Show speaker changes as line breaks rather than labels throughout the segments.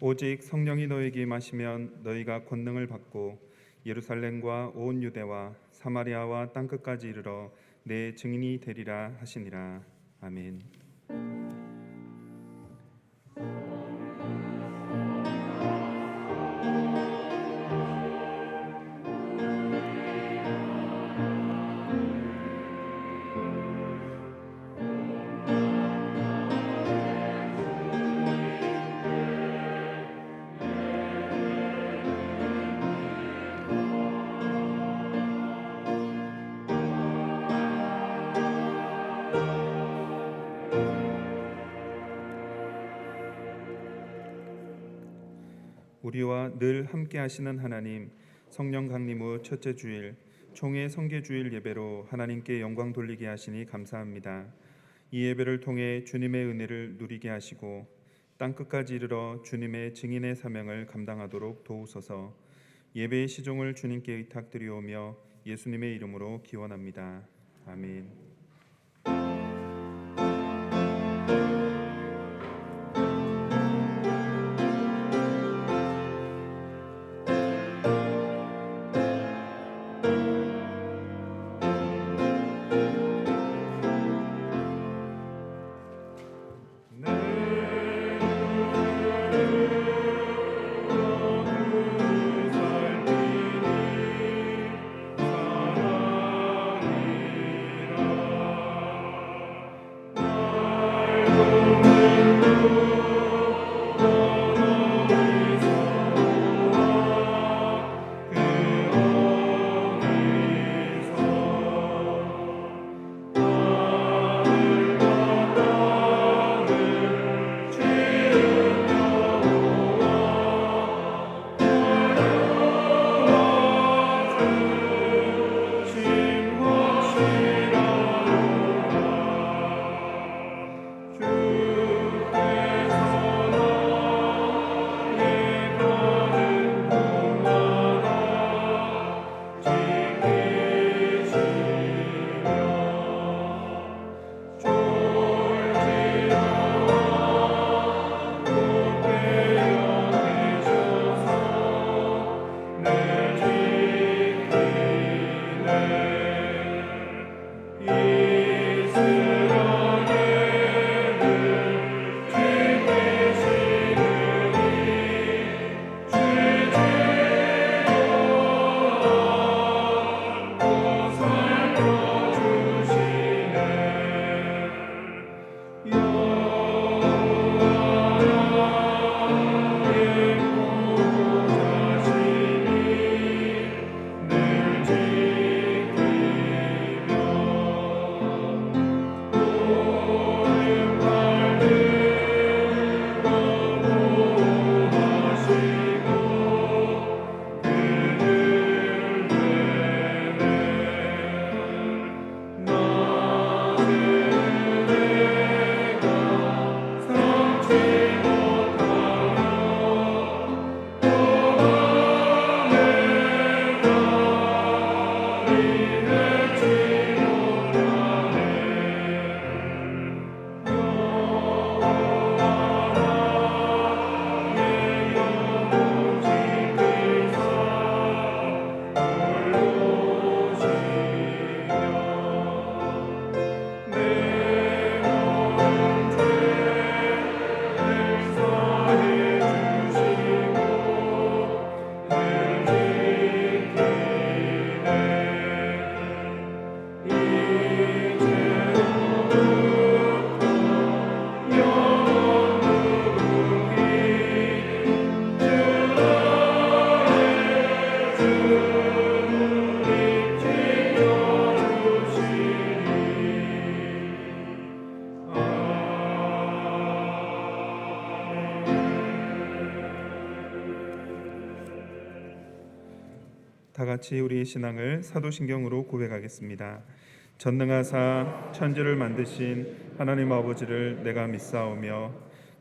오직 성령이 너에게 임하시면 너희가 권능을 받고 예루살렘과 온 유대와 사마리아와 땅끝까지 이르러 내 증인이 되리라 하시니라. 아멘. 우리와 늘 함께 하시는 하나님, 성령 강림 후 첫째 주일 총회 성계 주일 예배로 하나님께 영광 돌리게 하시니 감사합니다. 이 예배를 통해 주님의 은혜를 누리게 하시고 땅 끝까지 이르러 주님의 증인의 사명을 감당하도록 도우소서. 예배의 시종을 주님께 의탁드리오며 예수님의 이름으로 기원합니다. 아멘. 다 같이 우리의 신앙을 사도신경으로 고백하겠습니다. 전능하사 천지를 만드신 하나님 아버지를 내가 믿사오며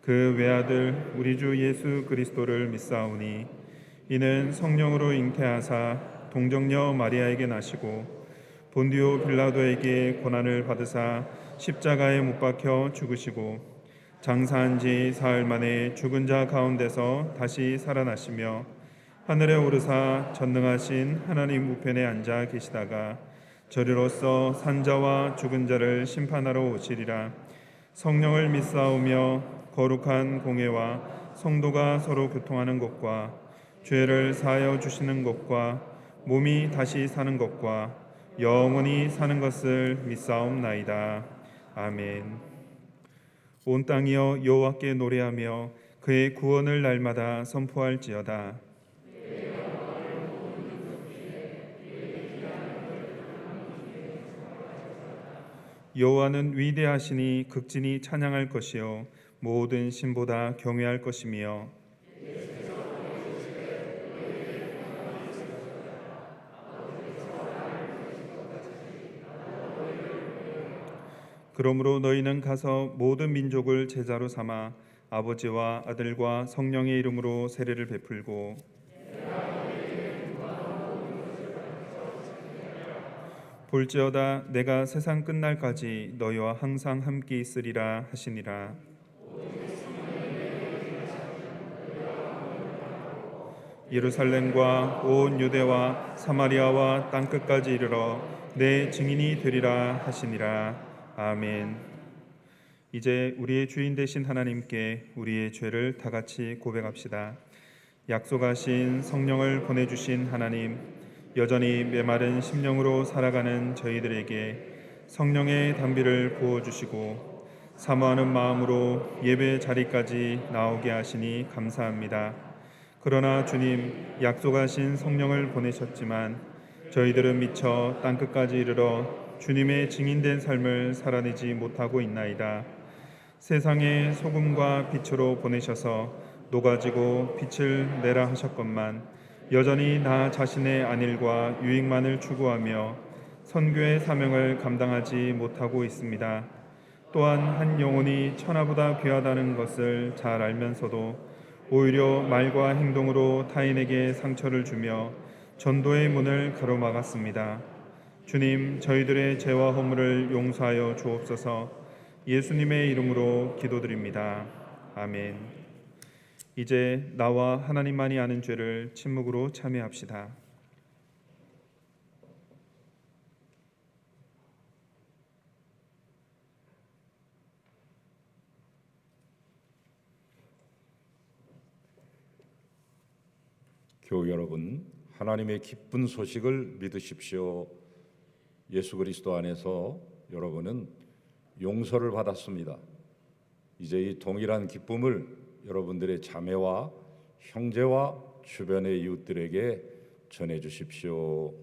그 외아들 우리 주 예수 그리스도를 믿사오니 이는 성령으로 잉태하사 동정녀 마리아에게 나시고 본디오 빌라도에게 고난을 받으사 십자가에 못 박혀 죽으시고 장사한 지 사흘 만에 죽은 자 가운데서 다시 살아나시며 하늘에 오르사 전능하신 하나님 우편에 앉아 계시다가 저리로서 산자와 죽은 자를 심판하러 오시리라. 성령을 믿사오며 거룩한 공회와 성도가 서로 교통하는 것과 죄를 사하여 주시는 것과 몸이 다시 사는 것과 영원히 사는 것을 믿사옵나이다. 아멘. 온 땅이여 여호와께 노래하며 그의 구원을 날마다 선포할지어다. 여호와는 위대하시니 극진히 찬양할 것이요 모든 신보다 경외할 것이며 그러므로 너희는 가서 모든 민족을 제자로 삼아 아버지와 아들과 성령의 이름으로 세례를 베풀고 볼지어다 내가 세상 끝날까지 너희와 항상 함께 있으리라 하시니라. 예루살렘과 온 유대와 사마리아와 땅끝까지 이르러 내 증인이 되리라 하시니라. 아멘. 이제 우리의 주인 되신 하나님께 우리의 죄를 다 같이 고백합시다. 약속하신 성령을 보내주신 하나님, 여전히 메마른 심령으로 살아가는 저희들에게 성령의 단비를 부어주시고 사모하는 마음으로 예배 자리까지 나오게 하시니 감사합니다. 그러나 주님, 약속하신 성령을 보내셨지만 저희들은 미처 땅끝까지 이르러 주님의 증인된 삶을 살아내지 못하고 있나이다. 세상의 소금과 빛으로 보내셔서 녹아지고 빛을 내라 하셨건만 여전히 나 자신의 안일과 유익만을 추구하며 선교의 사명을 감당하지 못하고 있습니다. 또한 한 영혼이 천하보다 귀하다는 것을 잘 알면서도 오히려 말과 행동으로 타인에게 상처를 주며 전도의 문을 가로막았습니다. 주님, 저희들의 죄와 허물을 용서하여 주옵소서. 예수님의 이름으로 기도드립니다. 아멘. 이제 나와 하나님만이 아는 죄를 침묵으로 참회합시다.
교우 여러분, 하나님의 기쁜 소식을 믿으십시오. 예수 그리스도 안에서 여러분은 용서를 받았습니다. 이제 이 동일한 기쁨을 여러분들의 자매와 형제와 주변의 이웃들에게 전해 주십시오.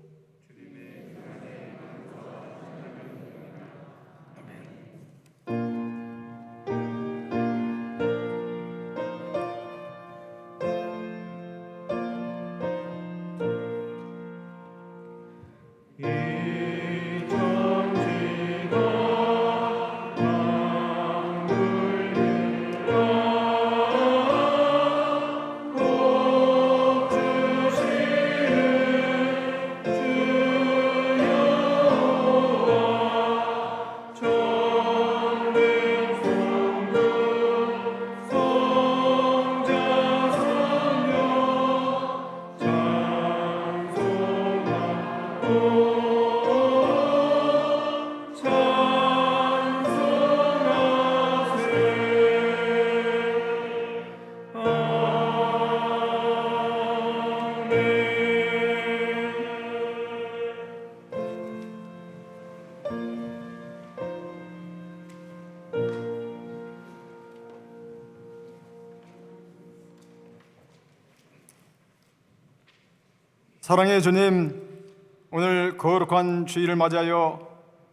사랑의 주님, 오늘 거룩한 주일을 맞이하여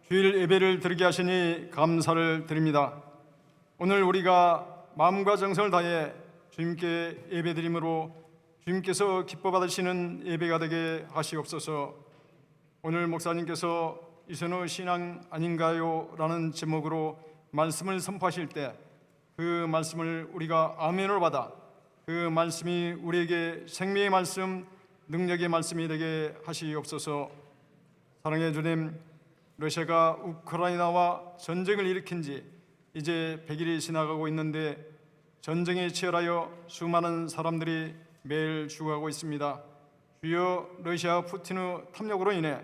주일 예배를 드리게 하시니 감사를 드립니다. 오늘 우리가 마음과 정성을 다해 주님께 예배드림으로 주님께서 기뻐 받으시는 예배가 되게 하시옵소서. 오늘 목사님께서 이선우 신앙 아닌가요? 라는 제목으로 말씀을 선포하실 때 그 말씀을 우리가 아멘으로 받아 그 말씀이 우리에게 생명의 말씀, 능력의 말씀이 되게 하시옵소서. 사랑의 주님, 러시아가 우크라이나와 전쟁을 일으킨 지 이제 100일이 지나가고 있는데 전쟁이 치열하여 수많은 사람들이 매일 죽어가고 있습니다. 주여, 러시아 푸틴의 탐욕으로 인해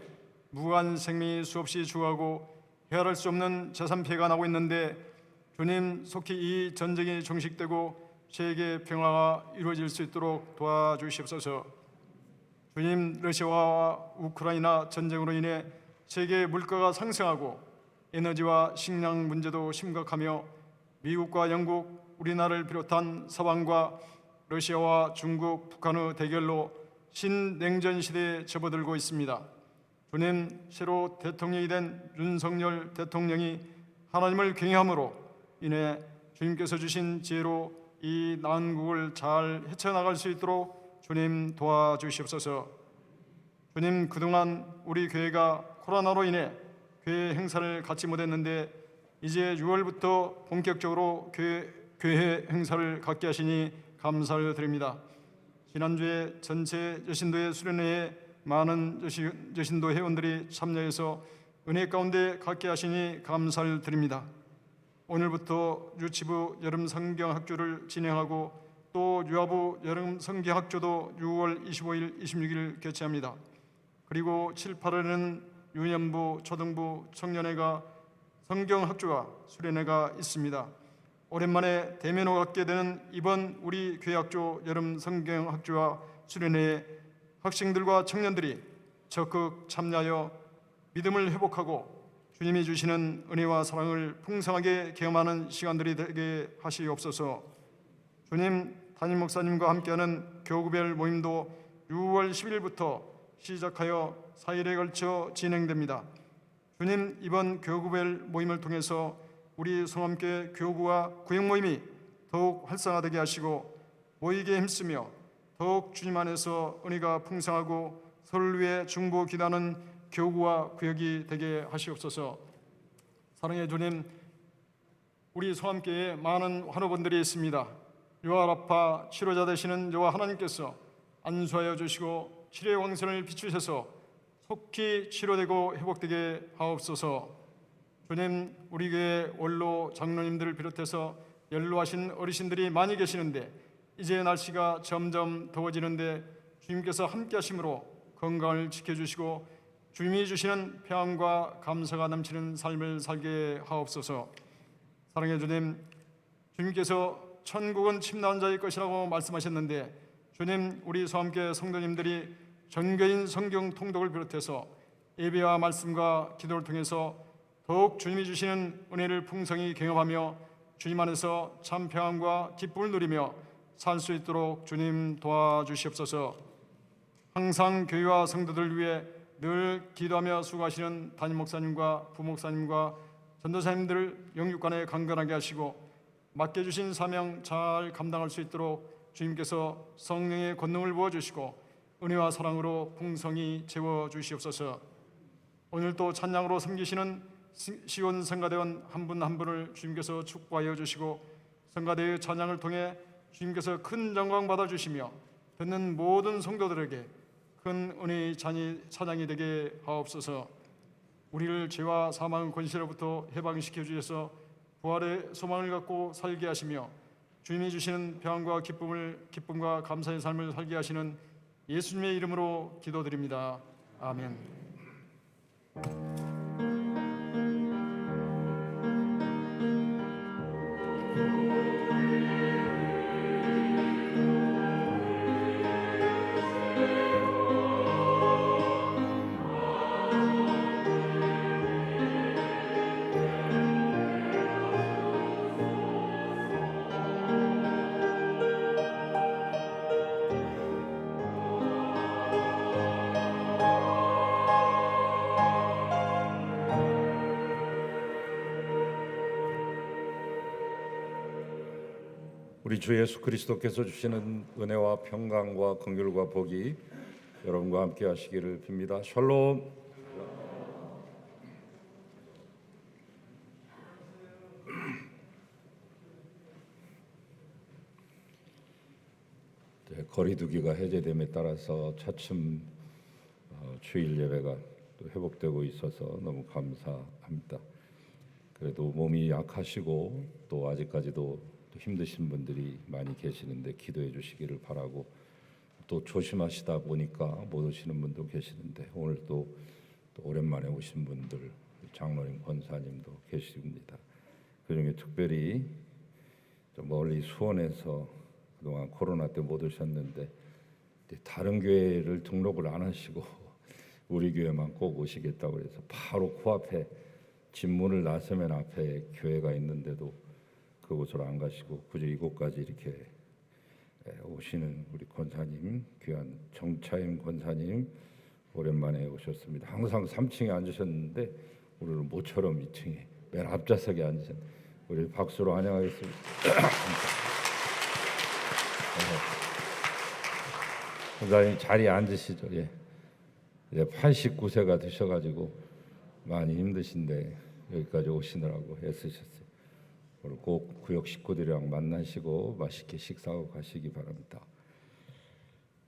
무고한 생명이 수없이 죽어가고 헤아릴 수 없는 재산 피해가 나고 있는데 주님, 속히 이 전쟁이 종식되고 세계 평화가 이루어질 수 있도록 도와주시옵소서. 주님, 러시아와 우크라이나 전쟁으로 인해 세계 물가가 상승하고 에너지와 식량 문제도 심각하며 미국과 영국, 우리나라를 비롯한 서방과 러시아와 중국, 북한의 대결로 신냉전 시대에 접어들고 있습니다. 주님, 새로 대통령이 된 윤석열 대통령이 하나님을 경외함으로 인해 주님께서 주신 지혜로 이 난국을 잘 헤쳐나갈 수 있도록 주님 도와주시옵소서. 주님, 그동안 우리 교회가 코로나로 인해 교회 행사를 갖지 못했는데 이제 6월부터 본격적으로 교회 행사를 갖게 하시니 감사를 드립니다. 지난주에 전체 여신도의 수련회에 많은 여신도 회원들이 참여해서 은혜 가운데 갖게 하시니 감사를 드립니다. 오늘부터 유치부 여름 성경 학교를 진행하고 또 유아부 여름 성경 학교도 6월 25일, 26일 개최합니다. 그리고 7, 8월에는 유년부, 초등부, 청년회가 성경 학교와 수련회가 있습니다. 오랜만에 대면을 갖게 되는 이번 우리 교회 학교 여름 성경 학교와 수련회에 학생들과 청년들이 적극 참여하여 믿음을 회복하고 주님이 주시는 은혜와 사랑을 풍성하게 경험하는 시간들이 되게 하시옵소서. 주님, 담임 목사님과 함께하는 교구별 모임도 6월 10일부터 시작하여 4일에 걸쳐 진행됩니다. 주님, 이번 교구별 모임을 통해서 우리 성함교회 교구와 구역 모임이 더욱 활성화되게 하시고 모이게 힘쓰며 더욱 주님 안에서 은혜가 풍성하고 서로를 위해 중보 기도하는 교구와 구역이 되게 하시옵소서. 사랑의 주님, 우리 성함교회에 많은 환우분들이 있습니다. 유아라파 치료자 되시는 여호와 하나님께서 안수하여 주시고 치료의 왕선을 비추셔서 속히 치료되고 회복되게 하옵소서. 주님, 우리 교회 원로 장로님들을 비롯해서 연로하신 어르신들이 많이 계시는데 이제 날씨가 점점 더워지는데 주님께서 함께 하심으로 건강을 지켜주시고 주님이 주시는 평안과 감사가 넘치는 삶을 살게 하옵소서. 사랑의 주님, 주님께서 천국은 침노한 자의 것이라고 말씀하셨는데 주님, 우리 소함교회 성도님들이 전교인 성경 통독을 비롯해서 예배와 말씀과 기도를 통해서 더욱 주님이 주시는 은혜를 풍성히 경험하며 주님 안에서 참 평안과 기쁨을 누리며 살 수 있도록 주님 도와주시옵소서. 항상 교회와 성도들을 위해 늘 기도하며 수고하시는 담임 목사님과 부목사님과 전도사님들을 영육간에 강건하게 하시고 맡겨주신 사명 잘 감당할 수 있도록 주님께서 성령의 권능을 부어주시고 은혜와 사랑으로 풍성히 채워주시옵소서. 오늘 또 찬양으로 섬기시는 시온 성가대원 한 분 한 분을 주님께서 축복하여 주시고 성가대의 찬양을 통해 주님께서 큰 영광 받아주시며 듣는 모든 성도들에게 큰 은혜의 찬양이 되게 하옵소서. 우리를 죄와 사망 권세로부터 해방시켜 주셔서 부활의 소망을 갖고 살게 하시며 주님이 주시는 평안과 기쁨과 감사의 삶을 살게 하시는 예수님의 이름으로 기도드립니다. 아멘.
우리 주 예수 그리스도께서 주시는 은혜와 평강과 긍휼과 복이 여러분과 함께 하시기를 빕니다. 샬롬. 거리두기가 해제됨에 따라서 차츰 주일 예배가 또 회복되고 있어서 너무 감사합니다. 그래도 몸이 약하시고 또 아직까지도 또 힘드신 분들이 많이 계시는데 기도해 주시기를 바라고, 또 조심하시다 보니까 못 오시는 분도 계시는데 오늘 또 오랜만에 오신 분들, 장로님, 권사님도 계십니다. 그중에 특별히 좀 멀리 수원에서 그동안 코로나 때 못 오셨는데 다른 교회를 등록을 안 하시고 우리 교회만 꼭 오시겠다고 그래서 바로 코앞에 집 문을 나서면 앞에 교회가 있는데도 그곳으로 안 가시고 굳이 이곳까지 이렇게 오시는 우리 권사님, 귀한 정차임 권사님 오랜만에 오셨습니다. 항상 3층에 앉으셨는데 오늘은 모처럼 2층에 맨 앞좌석에 앉으신 우리 박수로 환영하겠습니다. 권사님 자리에 앉으시죠. 예. 이제 89세가 되셔가지고 많이 힘드신데 여기까지 오시느라고 애쓰셨어요. 오늘 꼭 구역 식구들이랑 만나시고 맛있게 식사하고 가시기 바랍니다.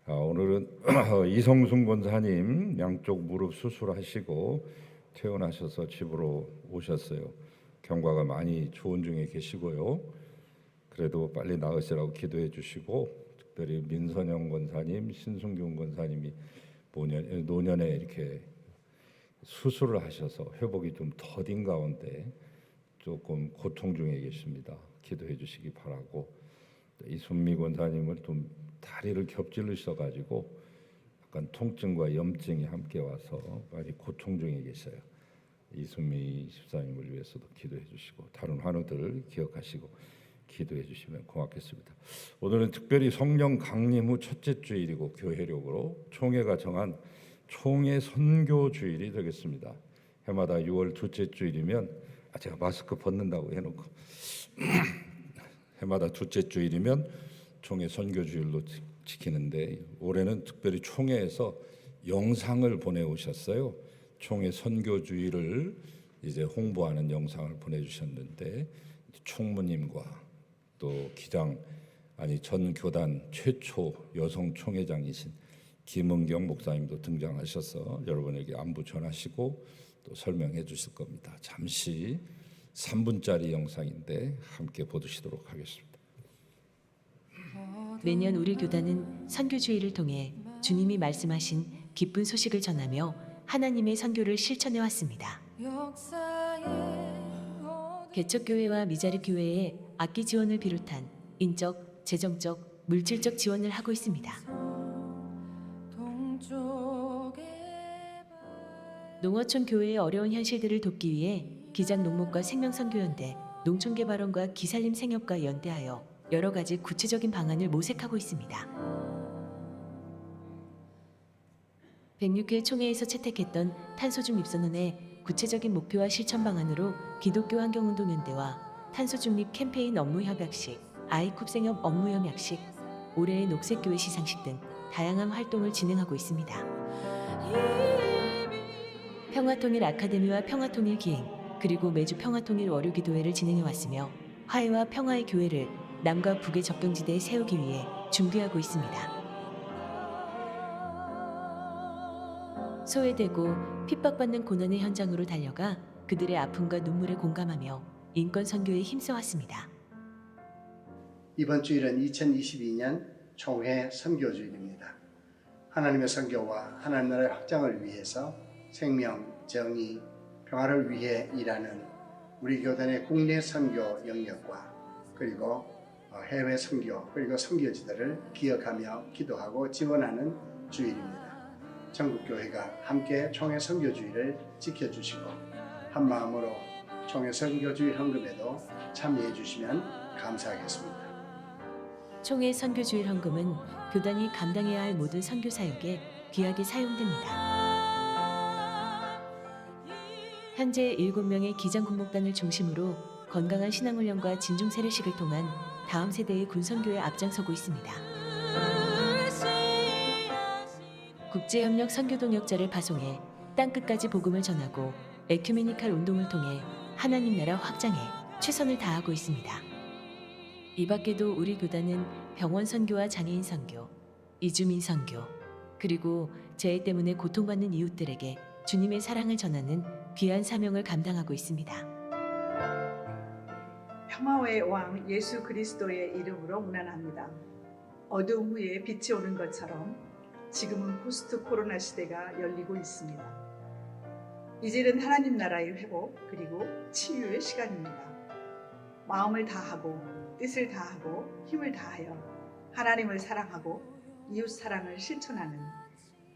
오늘은 이성순 권사님 양쪽 무릎 수술하시고 퇴원하셔서 집으로 오셨어요. 경과가 많이 좋은 중에 계시고요. 그래도 빨리 나으시라고 기도해 주시고, 특별히 민선영 권사님, 신승균 권사님이 노년에 이렇게 수술을 하셔서 회복이 좀 더딘 가운데 조금 고통 중에 계십니다. 기도해 주시기 바라고, 이순미 권사님은 좀 다리를 겹질르셔가지고 약간 통증과 염증이 함께 와서 많이 고통 중에 계셔요. 이순미 집사님을 위해서도 기도해 주시고 다른 환우들 기억하시고 기도해 주시면 고맙겠습니다. 오늘은 특별히 성령 강림 후 첫째 주일이고 교회력으로 총회가 정한 총회 선교 주일이 되겠습니다. 해마다 6월 둘째 주일이면 제가 마스크 벗는다고 해놓고 해마다 둘째 주일이면 총회 선교 주일로 지키는데 올해는 특별히 총회에서 영상을 보내오셨어요. 총회 선교 주일을 이제 홍보하는 영상을 보내주셨는데 총무님과 또 전 교단 최초 여성 총회장이신 김은경 목사님도 등장하셔서 여러분에게 안부 전하시고 또 설명해 주실 겁니다. 잠시 3분짜리 영상인데 함께 보시도록 하겠습니다.
매년 우리 교단은 선교주의를 통해 주님이 말씀하신 기쁜 소식을 전하며 하나님의 선교를 실천해 왔습니다. 개척교회와 미자립교회의 악기 지원을 비롯한 인적, 재정적, 물질적 지원을 하고 있습니다. 농어촌 교회의 어려운 현실들을 돕기 위해 기장농목과 생명선교연대, 농촌개발원과 기살림 생협과 연대하여 여러 가지 구체적인 방안을 모색하고 있습니다. 106회 총회에서 채택했던 탄소중립선언의 구체적인 목표와 실천 방안으로 기독교 환경운동연대와 탄소중립 캠페인 업무협약식, 아이쿱 생협 업무협약식, 올해의 녹색교회 시상식 등 다양한 활동을 진행하고 있습니다. 평화통일 아카데미와 평화통일 기행, 그리고 매주 평화통일 월요기도회를 진행해왔으며 화해와 평화의 교회를 남과 북의 접경지대에 세우기 위해 준비하고 있습니다. 소외되고 핍박받는 고난의 현장으로 달려가 그들의 아픔과 눈물에 공감하며 인권 선교에 힘써왔습니다.
이번 주일은 2022년 총회 선교주일입니다. 하나님의 선교와 하나님 나라의 확장을 위해서 생명, 정의, 평화를 위해 일하는 우리 교단의 국내 선교 영역과 그리고 해외 선교 그리고 선교지들을 기억하며 기도하고 지원하는 주일입니다. 전국교회가 함께 총회 선교주일을 지켜주시고 한마음으로 총회 선교주일 헌금에도 참여해 주시면 감사하겠습니다.
총회 선교주일 헌금은 교단이 감당해야 할 모든 선교 사역에 귀하게 사용됩니다. 현재 7명의 기장군목단을 중심으로 건강한 신앙훈련과 진중 세례식을 통한 다음 세대의 군선교에 앞장서고 있습니다. 국제협력 선교동역자를 파송해 땅끝까지 복음을 전하고 에큐메니칼 운동을 통해 하나님 나라 확장에 최선을 다하고 있습니다. 이 밖에도 우리 교단은 병원 선교와 장애인 선교, 이주민 선교, 그리고 재해 때문에 고통받는 이웃들에게 주님의 사랑을 전하는 귀한 사명을 감당하고 있습니다.
평화의 왕 예수 그리스도의 이름으로 문안합니다. 어두움 후에 빛이 오는 것처럼 지금은 포스트 코로나 시대가 열리고 있습니다. 이제는 하나님 나라의 회복 그리고 치유의 시간입니다. 마음을 다하고 뜻을 다하고 힘을 다하여 하나님을 사랑하고 이웃 사랑을 실천하는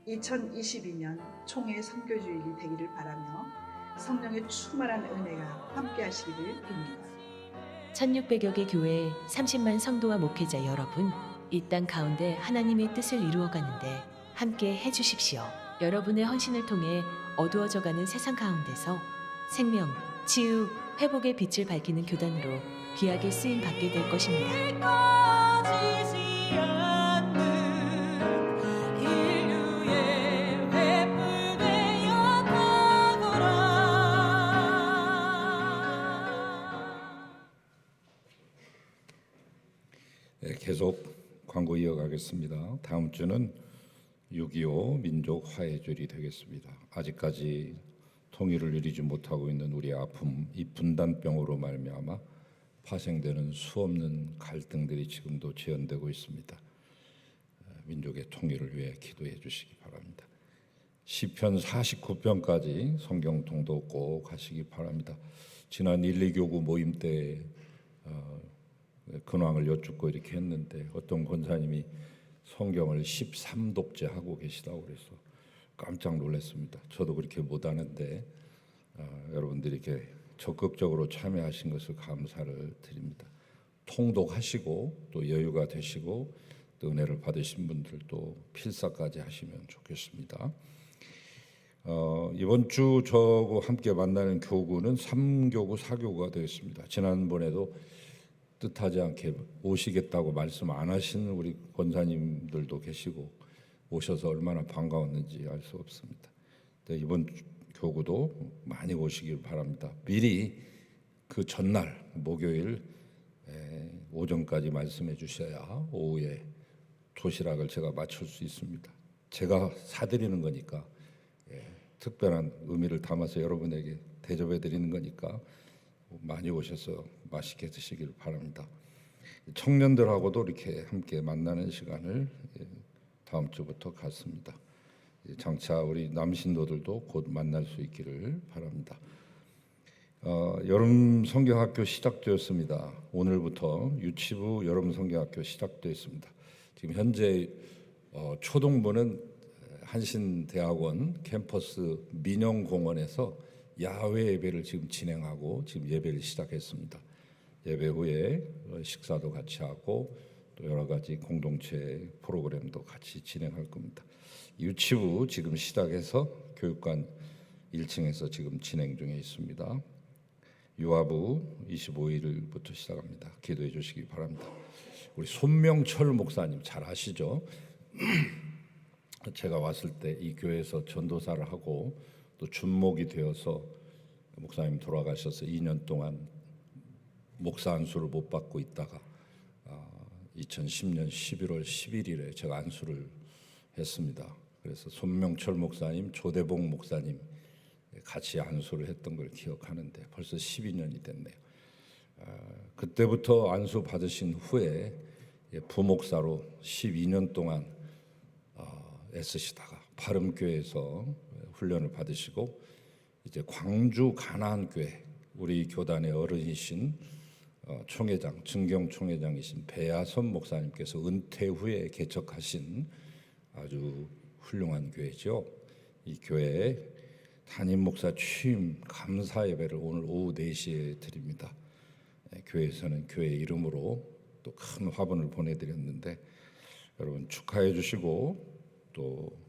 2022년 총회 선교주일이 되기를 바라며 성령의 충만한 은혜가 함께 하시기를 빕니다.
1600여 개 교회 30만 성도와 목회자 여러분, 이 땅 가운데 하나님의 뜻을 이루어가는데 함께 해주십시오. 여러분의 헌신을 통해 어두워져가는 세상 가운데서 생명, 치유, 회복의 빛을 밝히는 교단으로 귀하게 쓰임 받게 될 것입니다.
네, 계속 광고 이어가겠습니다. 다음 주는 6.25 민족 화해주일이 되겠습니다. 아직까지 통일을 이루지 못하고 있는 우리의 아픔, 이 분단병으로 말미암아 파생되는 수없는 갈등들이 지금도 재현되고 있습니다. 민족의 통일을 위해 기도해 주시기 바랍니다. 시편 49편까지 성경 통독 꼭 하시기 바랍니다. 지난 1, 2교구 모임 때 근황을 여쭙고 이렇게 했는데 어떤 권사님이 성경을 13독째 하고 계시다고 그래서 깜짝 놀랐습니다. 저도 그렇게 못하는데 여러분들이 이렇게 적극적으로 참여하신 것을 감사를 드립니다. 통독하시고 또 여유가 되시고 또 은혜를 받으신 분들도 필사까지 하시면 좋겠습니다. 이번 주 저하고 함께 만나는 교구는 3교구 4교구가 되겠습니다. 지난번에도 뜻하지 않게 오시겠다고 말씀 안 하신 우리 권사님들도 계시고 오셔서 얼마나 반가웠는지 알 수 없습니다. 이번 교구도 많이 오시길 바랍니다. 미리 그 전날 목요일 오전까지 말씀해 주셔야 오후에 도시락을 제가 맞출 수 있습니다. 제가 사드리는 거니까 특별한 의미를 담아서 여러분에게 대접해 드리는 거니까 많이 오셔서 맛있게 드시길 바랍니다. 청년들하고도 이렇게 함께 만나는 시간을 다음 주부터 갖습니다. 장차 우리 남신도들도 곧 만날 수 있기를 바랍니다. 여름 성경학교 시작되었습니다. 오늘부터 유치부 여름 성경학교 시작되었습니다. 지금 현재 초등부는 한신대학원 캠퍼스 민영공원에서 야외 예배를 지금 진행하고 지금 예배를 시작했습니다. 예배 후에 식사도 같이 하고 또 여러 가지 공동체 프로그램도 같이 진행할 겁니다. 유치부 지금 시작해서 교육관 1층에서 지금 진행 중에 있습니다. 유아부 25일부터 시작합니다. 기도해 주시기 바랍니다. 우리 손명철 목사님 잘 아시죠? 제가 왔을 때 이 교회에서 전도사를 하고 또 준목이 되어서 목사님 돌아가셔서 2년 동안 목사 안수를 못 받고 있다가 2010년 11월 11일에 제가 안수를 했습니다. 그래서 손명철 목사님, 조대봉 목사님 같이 안수를 했던 걸 기억하는데 벌써 12년이 됐네요. 그때부터 안수 받으신 후에 부목사로 12년 동안 애쓰시다가 바름교회에서 훈련을 받으시고 이제 광주 가나안교회 우리 교단의 어른이신 총회장, 증경 총회장이신 배야선 목사님께서 은퇴 후에 개척하신 아주 훌륭한 교회죠. 이 교회에 담임 목사 취임 감사 예배를 오늘 오후 4시에 드립니다. 교회에서는 교회 이름으로 또 큰 화분을 보내드렸는데 여러분 축하해 주시고 또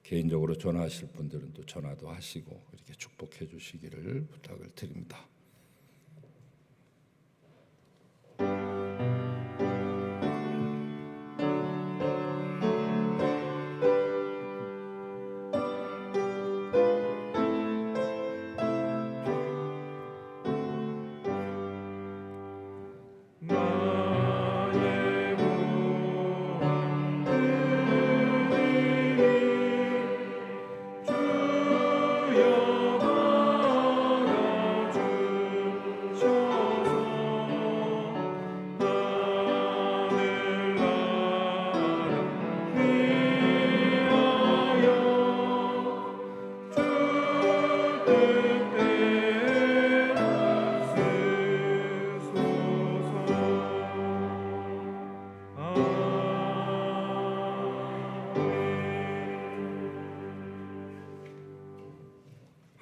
개인적으로 전화하실 분들은 또 전화도 하시고 이렇게 축복해 주시기를 부탁을 드립니다.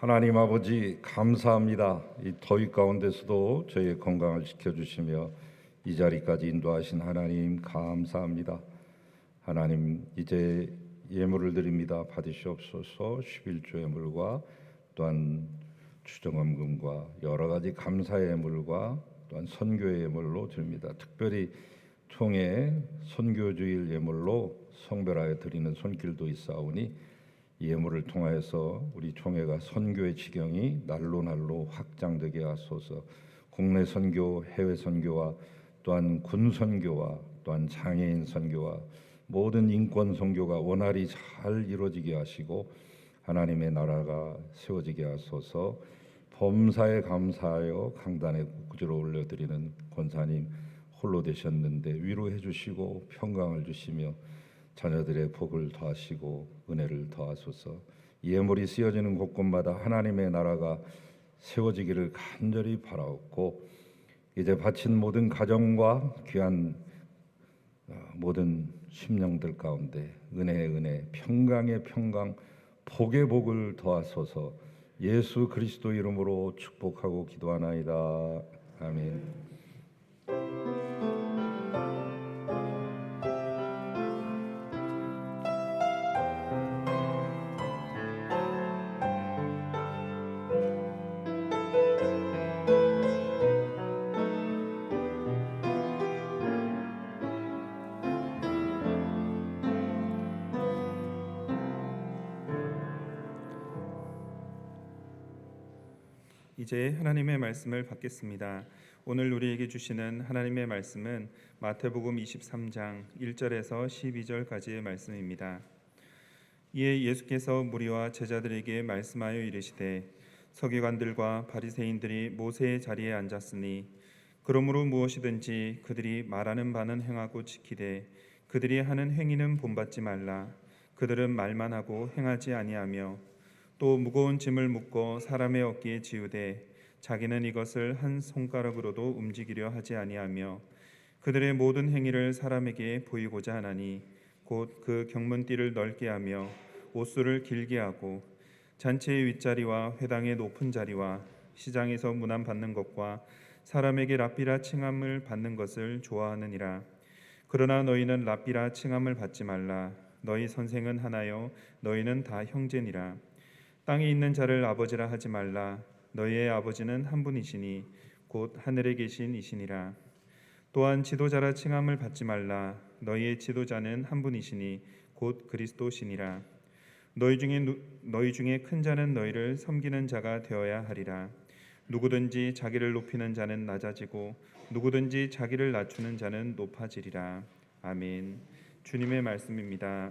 하나님 아버지 감사합니다. 이 더위 가운데서도 저희의 건강을 지켜주시며 이 자리까지 인도하신 하나님 감사합니다. 하나님 이제 예물을 드립니다. 받으시옵소서. 11조 예물과 또한 추정헌금과 여러 가지 감사의 예물과 또한 선교의 예물로 드립니다. 특별히 총회 선교주일 예물로 성별하여 드리는 손길도 있사오니 이 예물을 통하여서 우리 총회가 선교의 지경이 날로 확장되게 하소서. 국내 선교, 해외 선교와 또한 군 선교와 또한 장애인 선교와 모든 인권 선교가 원활히 잘 이루어지게 하시고 하나님의 나라가 세워지게 하소서. 범사에 감사하여 강단에 구주로 올려드리는 권사님 홀로 되셨는데 위로해 주시고 평강을 주시며 자녀들의 복을 더하시고 은혜를 더하소서. 예물이 쓰여지는 곳곳마다 하나님의 나라가 세워지기를 간절히 바라옵고 이제 바친 모든 가정과 귀한 모든 심령들 가운데 은혜의 은혜, 평강의 평강, 복의 복을 더하소서. 예수 그리스도 이름으로 축복하고 기도하나이다. 아멘.
이제 하나님의 말씀을 받겠습니다. 오늘 우리에게 주시는 하나님의 말씀은 마태복음 23장 1절에서 12절까지의 말씀입니다. 이에 예수께서 무리와 제자들에게 말씀하여 이르시되 서기관들과 바리새인들이 모세의 자리에 앉았으니 그러므로 무엇이든지 그들이 말하는 바는 행하고 지키되 그들이 하는 행위는 본받지 말라. 그들은 말만 하고 행하지 아니하며 또 무거운 짐을 묶어 사람의 어깨에 지우되 자기는 이것을 한 손가락으로도 움직이려 하지 아니하며 그들의 모든 행위를 사람에게 보이고자 하나니 곧 그 경문띠를 넓게 하며 옷수를 길게 하고 잔치의 윗자리와 회당의 높은 자리와 시장에서 문안 받는 것과 사람에게 랍비라 칭함을 받는 것을 좋아하느니라. 그러나 너희는 랍비라 칭함을 받지 말라. 너희 선생은 하나요 너희는 다 형제니라. 땅에 있는 자를 아버지라 하지 말라. 너희의 아버지는 한 분이시니 곧 하늘에 계신 이시니라. 또한 지도자라 칭함을 받지 말라. 너희의 지도자는 한 분이시니 곧 그리스도시니라. 너희 중에 큰 자는 너희를 섬기는 자가 되어야 하리라. 누구든지 자기를 높이는 자는 낮아지고 누구든지 자기를 낮추는 자는 높아지리라. 아멘. 주님의 말씀입니다.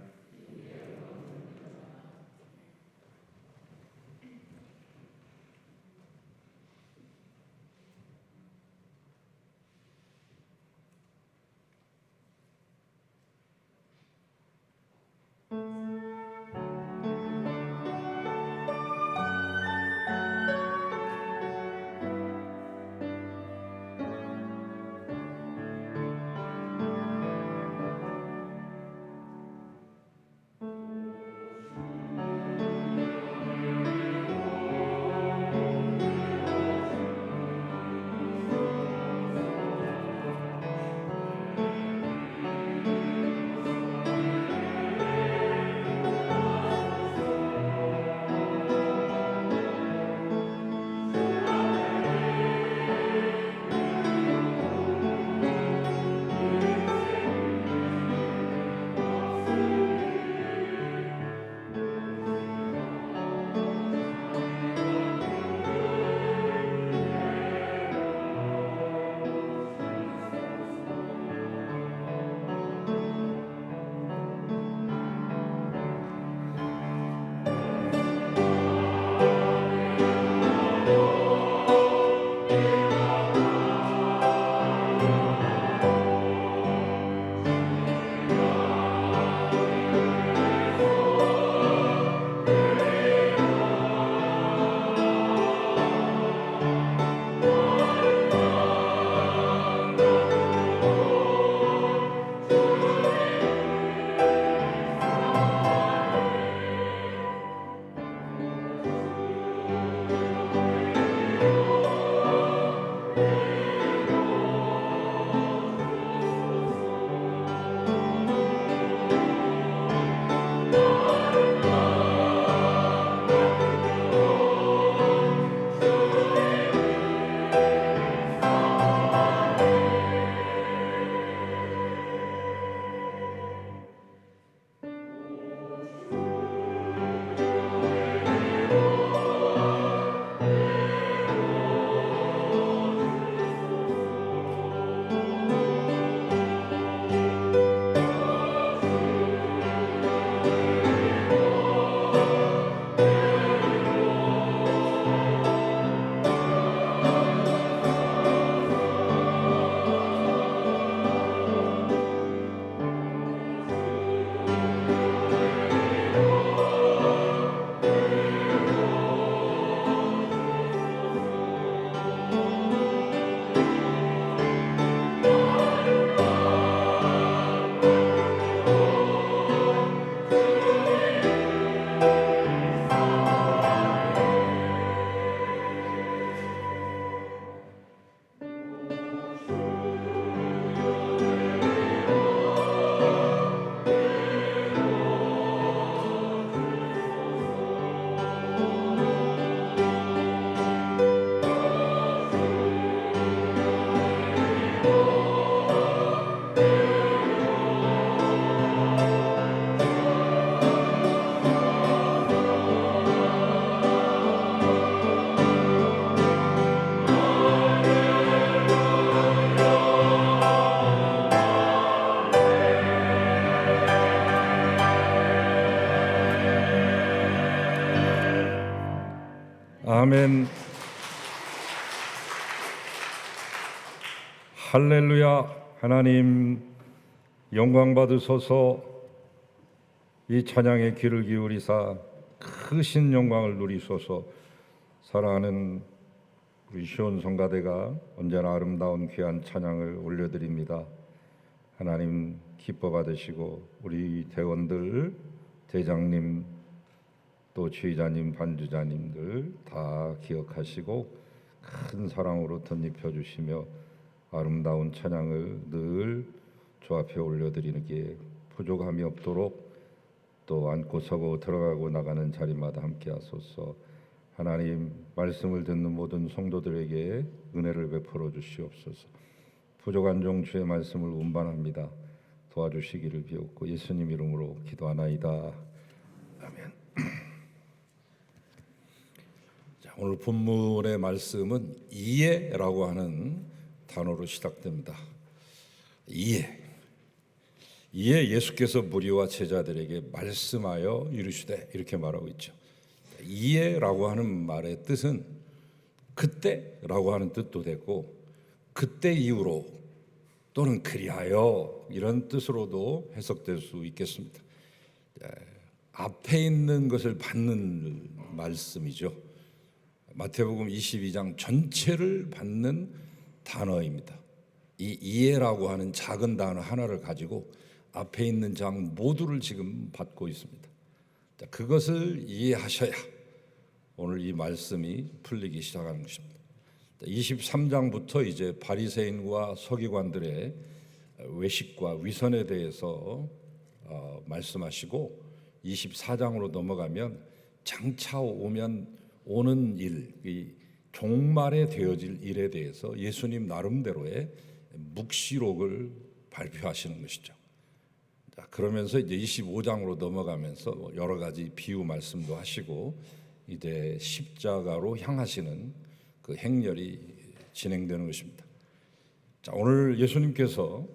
아멘. 할렐루야. 하나님 영광 받으소서. 이 찬양의 귀를 기울이사 크신 영광을 누리소서. 사랑하는 우리 시온 성가대가 언제나 아름다운 귀한 찬양을 올려드립니다. 하나님 기뻐 받으시고 우리 대원들, 대장님, 또 지휘자님, 반주자님들 다 기억하시고 큰 사랑으로 덧입혀 주시며 아름다운 찬양을 늘 주 앞에 올려드리는 부족함이 없도록 또 앉고 서고 들어가고 나가는 자리마다 함께 하소서. 하나님 말씀을 듣는 모든 성도들에게 은혜를 베풀어 주시옵소서. 부족한 종 주의 말씀을 운반합니다. 도와주시기를 비옵고 예수님 이름으로 기도하나이다. 아멘. 자, 오늘 본문의 말씀은 이해라고 하는 단어로 시작됩니다. 이에 예수께서 무리와 제자들에게 말씀하여 이르시되 이렇게 말하고 있죠. 이에라고 하는 말의 뜻은 그때라고 하는 뜻도 되고 그때 이후로 또는 그리하여 이런 뜻으로도 해석될 수 있겠습니다. 앞에 있는 것을 받는 말씀이죠. 마태복음 22장 전체를 받는 단어입니다. 이 이해라고 하는 작은 단어 하나를 가지고 앞에 있는 장 모두를 지금 받고 있습니다. 그것을 이해하셔야 오늘 이 말씀이 풀리기 시작하는 것입니다. 23장부터 이제 바리새인과 서기관들의 외식과 위선에 대해서 말씀하시고 24장으로 넘어가면 장차 오는 일, 이 종말에 되어질 일에 대해서 예수님 나름대로의 묵시록을 발표하시는 것이죠. 그러면서 이제 25장으로 넘어가면서 여러 가지 비유 말씀도 하시고 이제 십자가로 향하시는 그 행렬이 진행되는 것입니다. 자, 오늘 예수님께서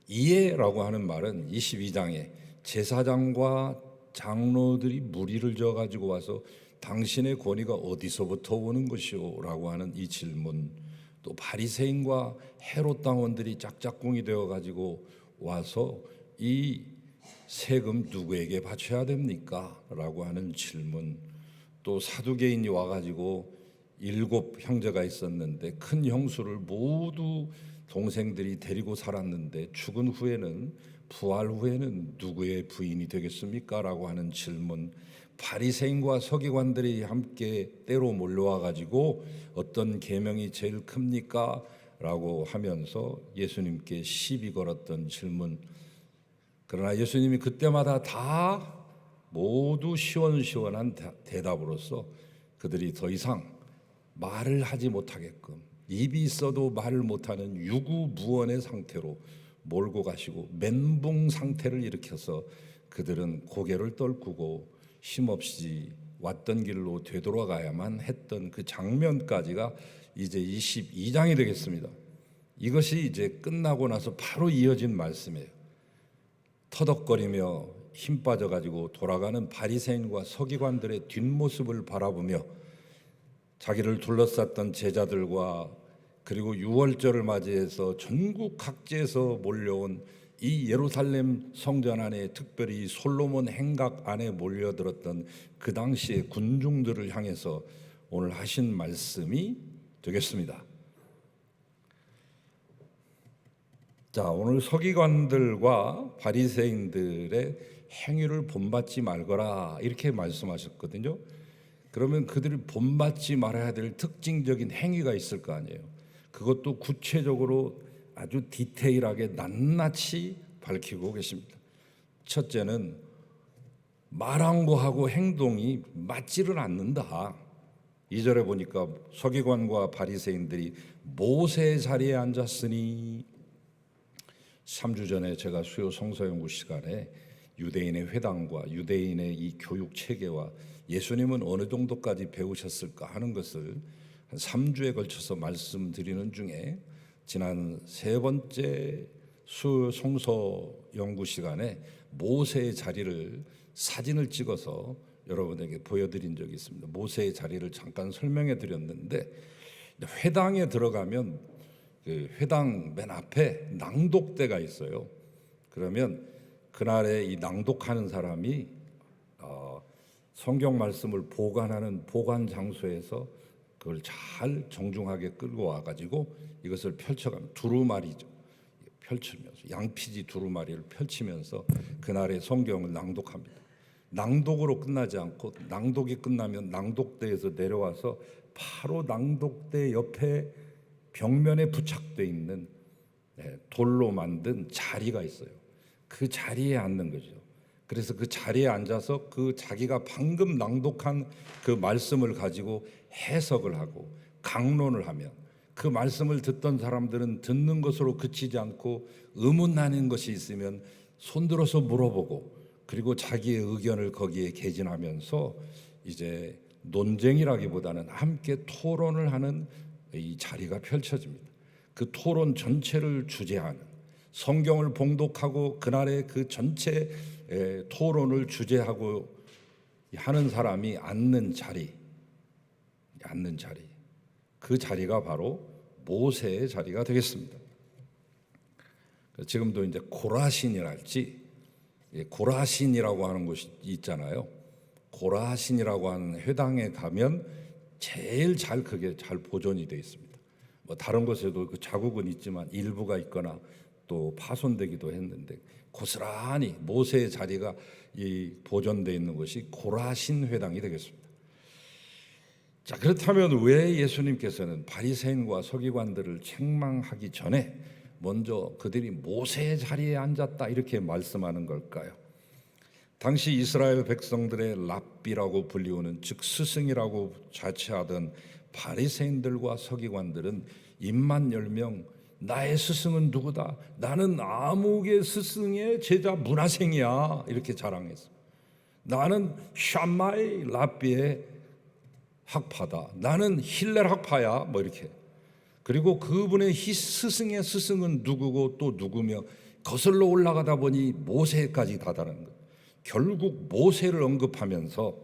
이해라고 하는 말은 22장에 제사장과 장로들이 무리를 져 가지고 와서 당신의 권위가 어디서부터 오는 것이오? 라고 하는 이 질문, 또 바리새인과 헤롯 당원들이 짝짝꿍이 되어 가지고 와서 이 세금 누구에게 바쳐야 됩니까? 라고 하는 질문, 또 사두개인이 와가지고 7 형제가 있었는데 큰 형수를 모두 동생들이 데리고 살았는데 죽은 후에는 부활 후에는 누구의 부인이 되겠습니까? 라고 하는 질문, 바리새인과 서기관들이 함께 때로 몰려와 가지고 어떤 계명이 제일 큽니까? 라고 하면서 예수님께 시비 걸었던 질문. 그러나 예수님이 그때마다 다 모두 시원시원한 대답으로서 그들이 더 이상 말을 하지 못하게끔 입이 있어도 말을 못하는 유구무원의 상태로 몰고 가시고 멘붕 상태를 일으켜서 그들은 고개를 떨구고 힘없이 왔던 길로 되돌아가야만 했던 그 장면까지가 이제 22장이 되겠습니다. 이것이 이제 끝나고 나서 바로 이어진 말씀이에요. 터덕거리며 힘 빠져가지고 돌아가는 바리새인과 서기관들의 뒷모습을 바라보며 자기를 둘러쌌던 제자들과 그리고 유월절을 맞이해서 전국 각지에서 몰려온 이 예루살렘 성전 안에, 특별히 솔로몬 행각 안에 몰려들었던 그 당시의 군중들을 향해서 오늘 하신 말씀이 되겠습니다. 자, 오늘 서기관들과 바리새인들의 행위를 본받지 말거라 이렇게 말씀하셨거든요. 그러면 그들이 본받지 말아야 될 특징적인 행위가 있을 거 아니에요. 그것도 구체적으로 아주 디테일하게 낱낱이 밝히고 계십니다. 첫째는 말한 거하고 행동이 맞지를 않는다. 2절에 보니까 서기관과 바리새인들이 모세의 자리에 앉았으니, 3주 전에 제가 수요 성서연구 시간에 유대인의 회당과 유대인의 이 교육 체계와 예수님은 어느 정도까지 배우셨을까 하는 것을 한 3주에 걸쳐서 말씀드리는 중에 지난 3번째 수요 성서 연구 시간에 모세의 자리를 사진을 찍어서 여러분에게 보여드린 적이 있습니다. 모세의 자리를 잠깐 설명해 드렸는데, 회당에 들어가면 그 회당 맨 앞에 낭독대가 있어요. 그러면 그날에 이 낭독하는 사람이 성경 말씀을 보관하는 보관 장소에서 그걸 잘 정중하게 끌고 와가지고 이것을 펼쳐가면 두루마리죠. 펼치면서 양피지 두루마리를 펼치면서 그날의 성경을 낭독합니다. 낭독으로 끝나지 않고 낭독이 끝나면 낭독대에서 내려와서 바로 낭독대 옆에 벽면에 부착되어 있는 돌로 만든 자리가 있어요. 그 자리에 앉는 거죠. 그래서 그 자리에 앉아서 그 자기가 방금 낭독한 그 말씀을 가지고 해석을 하고 강론을 하면, 그 말씀을 듣던 사람들은 듣는 것으로 그치지 않고 의문나는 것이 있으면 손들어서 물어보고, 그리고 자기의 의견을 거기에 개진하면서 이제 논쟁이라기보다는 함께 토론을 하는 이 자리가 펼쳐집니다. 그 토론 전체를 주재하는, 성경을 봉독하고 그날의 그 전체 토론을 주재하고 하는 사람이 앉는 자리, 그 자리가 바로 모세의 자리가 되겠습니다. 지금도 이제 고라신이랄지, 고라신이라고 하는 곳이 있잖아요. 고라신이라고 하는 회당에 가면 제일 잘 그게 잘 보존이 되어 있습니다. 뭐 다른 곳에도 그 자국은 있지만 일부가 있거나 또 파손되기도 했는데, 고스란히 모세의 자리가 이 보존되어 있는 곳이 고라신 회당이 되겠습니다. 자, 그렇다면 왜 예수님께서는 바리새인과 서기관들을 책망하기 전에 먼저 그들이 모세의 자리에 앉았다 이렇게 말씀하는 걸까요? 당시 이스라엘 백성들의 랍비라고 불리우는, 즉 스승이라고 자처하던 바리새인들과 서기관들은 입만 열면 나의 스승은 누구다, 나는 아무개 스승의 제자 문하생이야 이렇게 자랑했어. 나는 샴마이 랍비의 학파다, 나는 힐렐 학파야, 뭐 이렇게. 그리고 그분의 스승의 스승은 누구고 또 누구며 거슬러 올라가다 보니 모세까지 다다른 것. 결국 모세를 언급하면서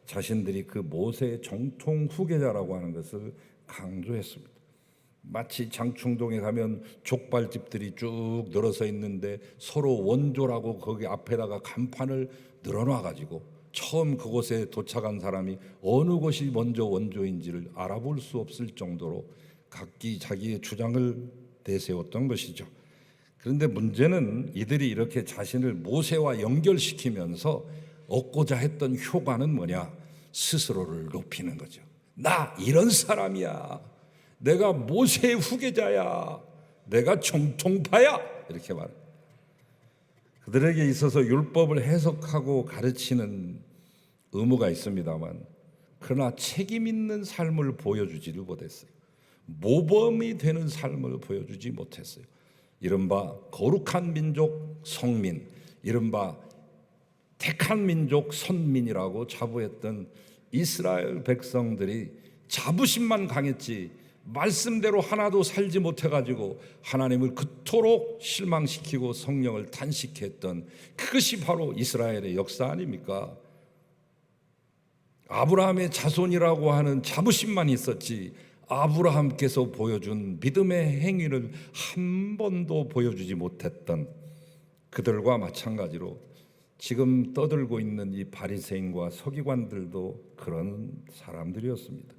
자신들이 그 모세의 정통 후계자라고 하는 것을 강조했습니다. 마치 장충동에 가면 족발집들이 쭉 늘어서 있는데 서로 원조라고 거기 앞에다가 간판을 늘어놔 가지고 처음 그곳에 도착한 사람이 어느 곳이 먼저 원조인지를 알아볼 수 없을 정도로 각기 자기의 주장을 내세웠던 것이죠. 그런데 문제는 이들이 이렇게 자신을 모세와 연결시키면서 얻고자 했던 효과는 뭐냐? 스스로를 높이는 거죠. 나 이런 사람이야, 내가 모세의 후계자야, 내가 정통파야, 이렇게 말해요. 그들에게 있어서 율법을 해석하고 가르치는 의무가 있습니다만, 그러나 책임 있는 삶을 보여주지를 못했어요. 모범이 되는 삶을 보여주지 못했어요. 이른바 거룩한 민족 성민, 이른바 택한 민족 선민이라고 자부했던 이스라엘 백성들이 자부심만 강했지 말씀대로 하나도 살지 못해가지고 하나님을 그토록 실망시키고 성령을 탄식했던, 그것이 바로 이스라엘의 역사 아닙니까? 아브라함의 자손이라고 하는 자부심만 있었지 아브라함께서 보여준 믿음의 행위를 한 번도 보여주지 못했던 그들과 마찬가지로 지금 떠들고 있는 이 바리새인과 서기관들도 그런 사람들이었습니다.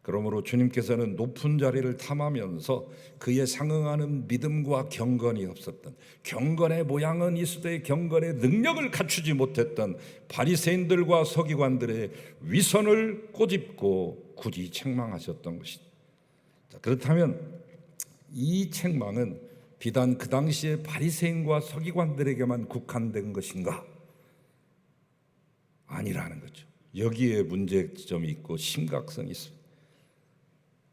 그러므로 주님께서는 높은 자리를 탐하면서 그에 상응하는 믿음과 경건이 없었던, 경건의 모양은 있으되 경건의 능력을 갖추지 못했던 바리새인들과 서기관들의 위선을 꼬집고 굳이 책망하셨던 것입니다. 그렇다면 이 책망은 비단 그 당시에 바리새인과 서기관들에게만 국한된 것인가? 아니라는 거죠. 여기에 문제점이 있고 심각성이 있습니다.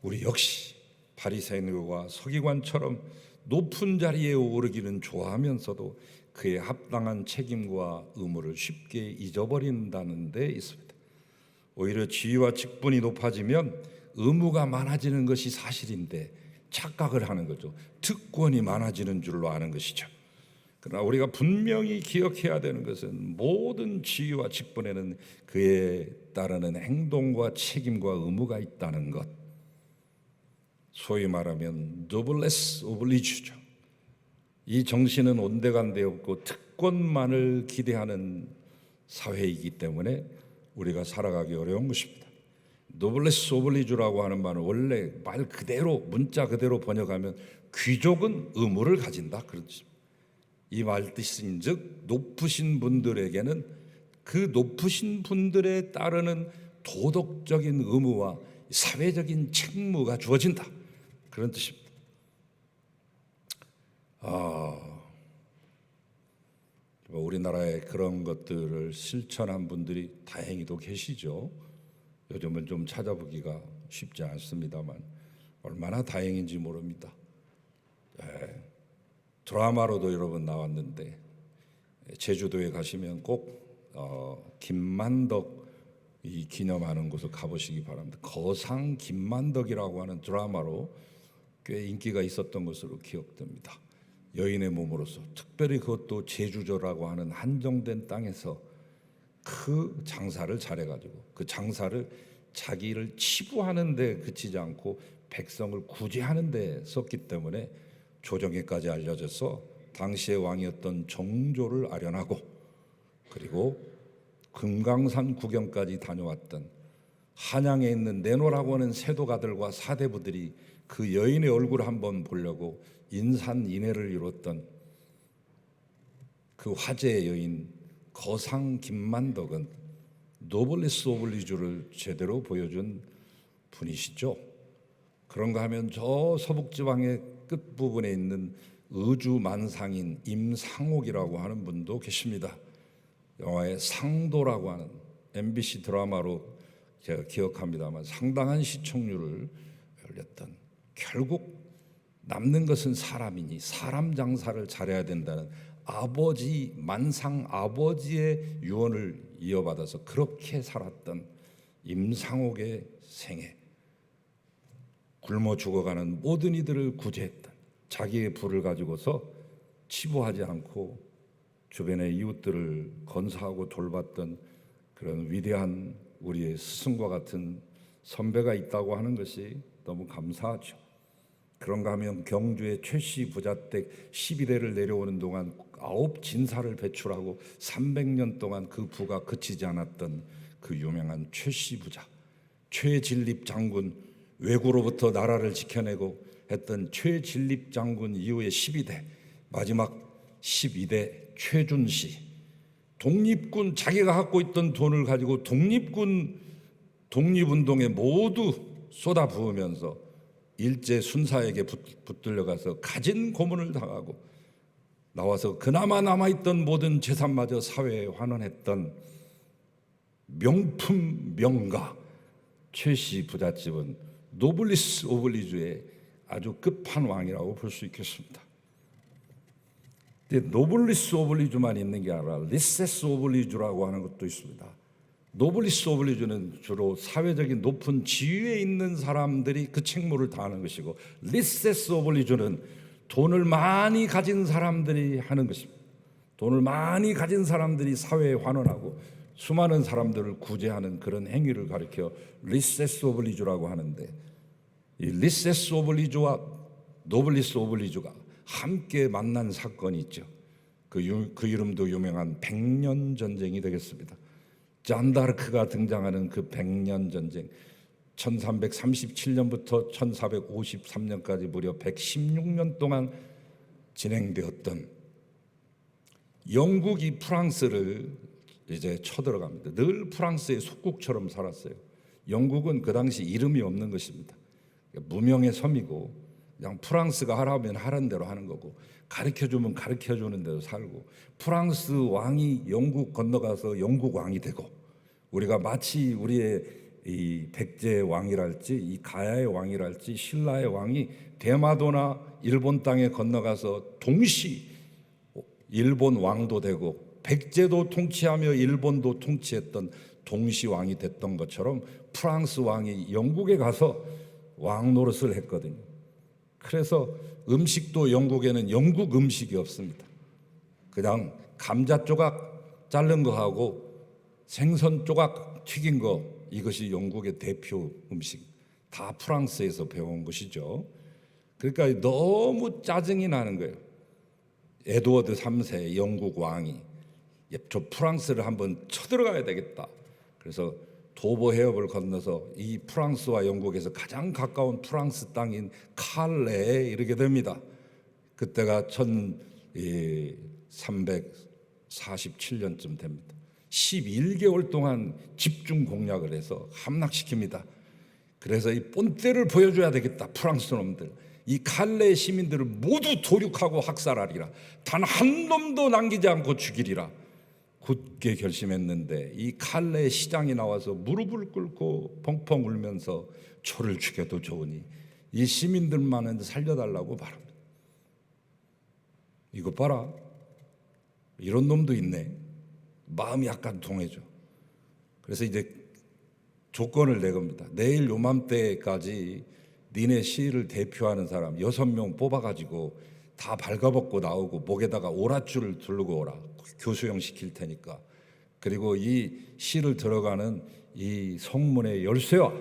우리 역시 바리새인과 서기관처럼 높은 자리에 오르기는 좋아하면서도 그에 합당한 책임과 의무를 쉽게 잊어버린다는 데 있습니다. 오히려 지위와 직분이 높아지면 의무가 많아지는 것이 사실인데 착각을 하는 거죠. 특권이 많아지는 줄로 아는 것이죠. 그러나 우리가 분명히 기억해야 되는 것은 모든 지위와 직분에는 그에 따르는 행동과 책임과 의무가 있다는 것. 소위 말하면 노블레스 오블리주죠. 이 정신은 온데간데 없고 특권만을 기대하는 사회이기 때문에 우리가 살아가기 어려운 것입니다. 노블레스 오블리주라고 하는 말은 원래 말 그대로 문자 그대로 번역하면 귀족은 의무를 가진다 그렇지. 이 말 뜻인즉 높으신 분들에게는 그 높으신 분들에 따르는 도덕적인 의무와 사회적인 책무가 주어진다 그런 뜻입니다. 우리나라에 그런 것들을 실천한 분들이 다행히도 계시죠. 요즘은 좀 찾아보기가 쉽지 않습니다만 얼마나 다행인지 모릅니다. 드라마로도 여러 번 나왔는데 제주도에 가시면 꼭 김만덕 이 기념하는 곳을 가보시기 바랍니다. 거상 김만덕이라고 하는 드라마로 꽤 인기가 있었던 것으로 기억됩니다. 여인의 몸으로서 특별히 그것도 제주도라고 하는 한정된 땅에서 그 장사를 잘해가지고 그 장사를 자기를 치부하는 데 그치지 않고 백성을 구제하는 데 썼기 때문에 조정에까지 알려져서 당시의 왕이었던 정조를 아련하고 그리고 금강산 구경까지 다녀왔던 한양에 있는 내노라고 하는 세도가들과 사대부들이 그 여인의 얼굴을 한번 보려고 인산인해를 이뤘던 그 화제의 여인 거상 김만덕은 노블리스 오블리주를 제대로 보여준 분이시죠. 그런가 하면 저 서북지방의 끝부분에 있는 의주만상인 임상옥이라고 하는 분도 계십니다. 영화의 상도라고 하는 MBC 드라마로 제가 기억합니다만 상당한 시청률을 올렸던, 결국 남는 것은 사람이니 사람 장사를 잘해야 된다는 아버지 만상 아버지의 유언을 이어받아서 그렇게 살았던 임상옥의 생애, 굶어 죽어가는 모든 이들을 구제했던, 자기의 부를 가지고서 치부하지 않고 주변의 이웃들을 건사하고 돌봤던 그런 위대한 우리의 스승과 같은 선배가 있다고 하는 것이 너무 감사하죠. 그런가 하면 경주의 최씨 부자댁 12대를 내려오는 동안 9진사를 배출하고 300년 동안 그 부가 그치지 않았던 그 유명한 최씨 부자, 최진립 장군, 왜구로부터 나라를 지켜내고 했던 최진립 장군 이후의 12대, 마지막 12대 최준씨, 독립군, 자기가 갖고 있던 돈을 가지고 독립운동에 모두 쏟아부으면서 일제 순사에게 붙들려가서 가진 고문을 당하고 나와서 그나마 남아있던 모든 재산마저 사회에 환원했던 명품 명가 최씨 부잣집은 노블리스 오블리주의 아주 끝판왕이라고 볼 수 있겠습니다. 근데 노블리스 오블리주만 있는 게 아니라 리세스 오블리주라고 하는 것도 있습니다. 노블리스 오블리주는 주로 사회적인 높은 지위에 있는 사람들이 그 책무를 다하는 것이고, 리세스 오블리주는 돈을 많이 가진 사람들이 하는 것입니다. 돈을 많이 가진 사람들이 사회에 환원하고 수많은 사람들을 구제하는 그런 행위를 가리켜 리세스 오블리주라고 하는데, 이 리세스 오블리주와 노블리스 오블리주가 함께 만난 사건이 있죠. 그 이름도 유명한 백년 전쟁이 되겠습니다. 잔다르크가 등장하는 그 백년 전쟁, 1337년부터 1453년까지 무려 116년 동안 진행되었던, 영국이 프랑스를 이제 쳐들어갑니다. 늘 프랑스의 속국처럼 살았어요. 영국은 그 당시 이름이 없는 것입니다. 무명의 섬이고 그냥 프랑스가 하라면 하는 대로 하는 거고, 가르쳐주면 가르쳐주는 대로 살고, 프랑스 왕이 영국 건너가서 영국 왕이 되고, 우리가 마치 우리의 이 백제 왕이랄지 이 가야의 왕이랄지 신라의 왕이 대마도나 일본 땅에 건너가서 동시 일본 왕도 되고 백제도 통치하며 일본도 통치했던 동시 왕이 됐던 것처럼 프랑스 왕이 영국에 가서 왕 노릇을 했거든요. 그래서 음식도 영국에는 영국 음식이 없습니다. 그냥 감자 조각 자른 거하고 생선 조각 튀긴 거, 이것이 영국의 대표 음식. 다 프랑스에서 배운 것이죠. 그러니까 너무 짜증이 나는 거예요. 에드워드 3세 영국 왕이 저 프랑스를 한번 쳐들어가야 되겠다. 그래서 도보 해협을 건너서 이 프랑스와 영국에서 가장 가까운 프랑스 땅인 칼레에 이르게 됩니다. 그때가 1347년쯤 됩니다. 11개월 동안 집중 공략을 해서 함락시킵니다. 그래서 이 본때를 보여줘야 되겠다. 프랑스 놈들, 이 칼레 시민들을 모두 도륙하고 학살하리라. 단 한 놈도 남기지 않고 죽이리라. 굳게 결심했는데 이 칼레 시장이 나와서 무릎을 꿇고 펑펑 울면서 초를 죽여도 좋으니 이 시민들만은 살려달라고 말합니다. 이거 봐라, 이런 놈도 있네. 마음이 약간 동해져. 그래서 이제 조건을 내겁니다. 내일 요맘때까지 니네 시를 대표하는 사람 6명 뽑아가지고 다 발가벗고 나오고 목에다가 오랏줄을 두르고 오라. 교수형 시킬 테니까. 그리고 이 시를 들어가는 이 성문의 열쇠와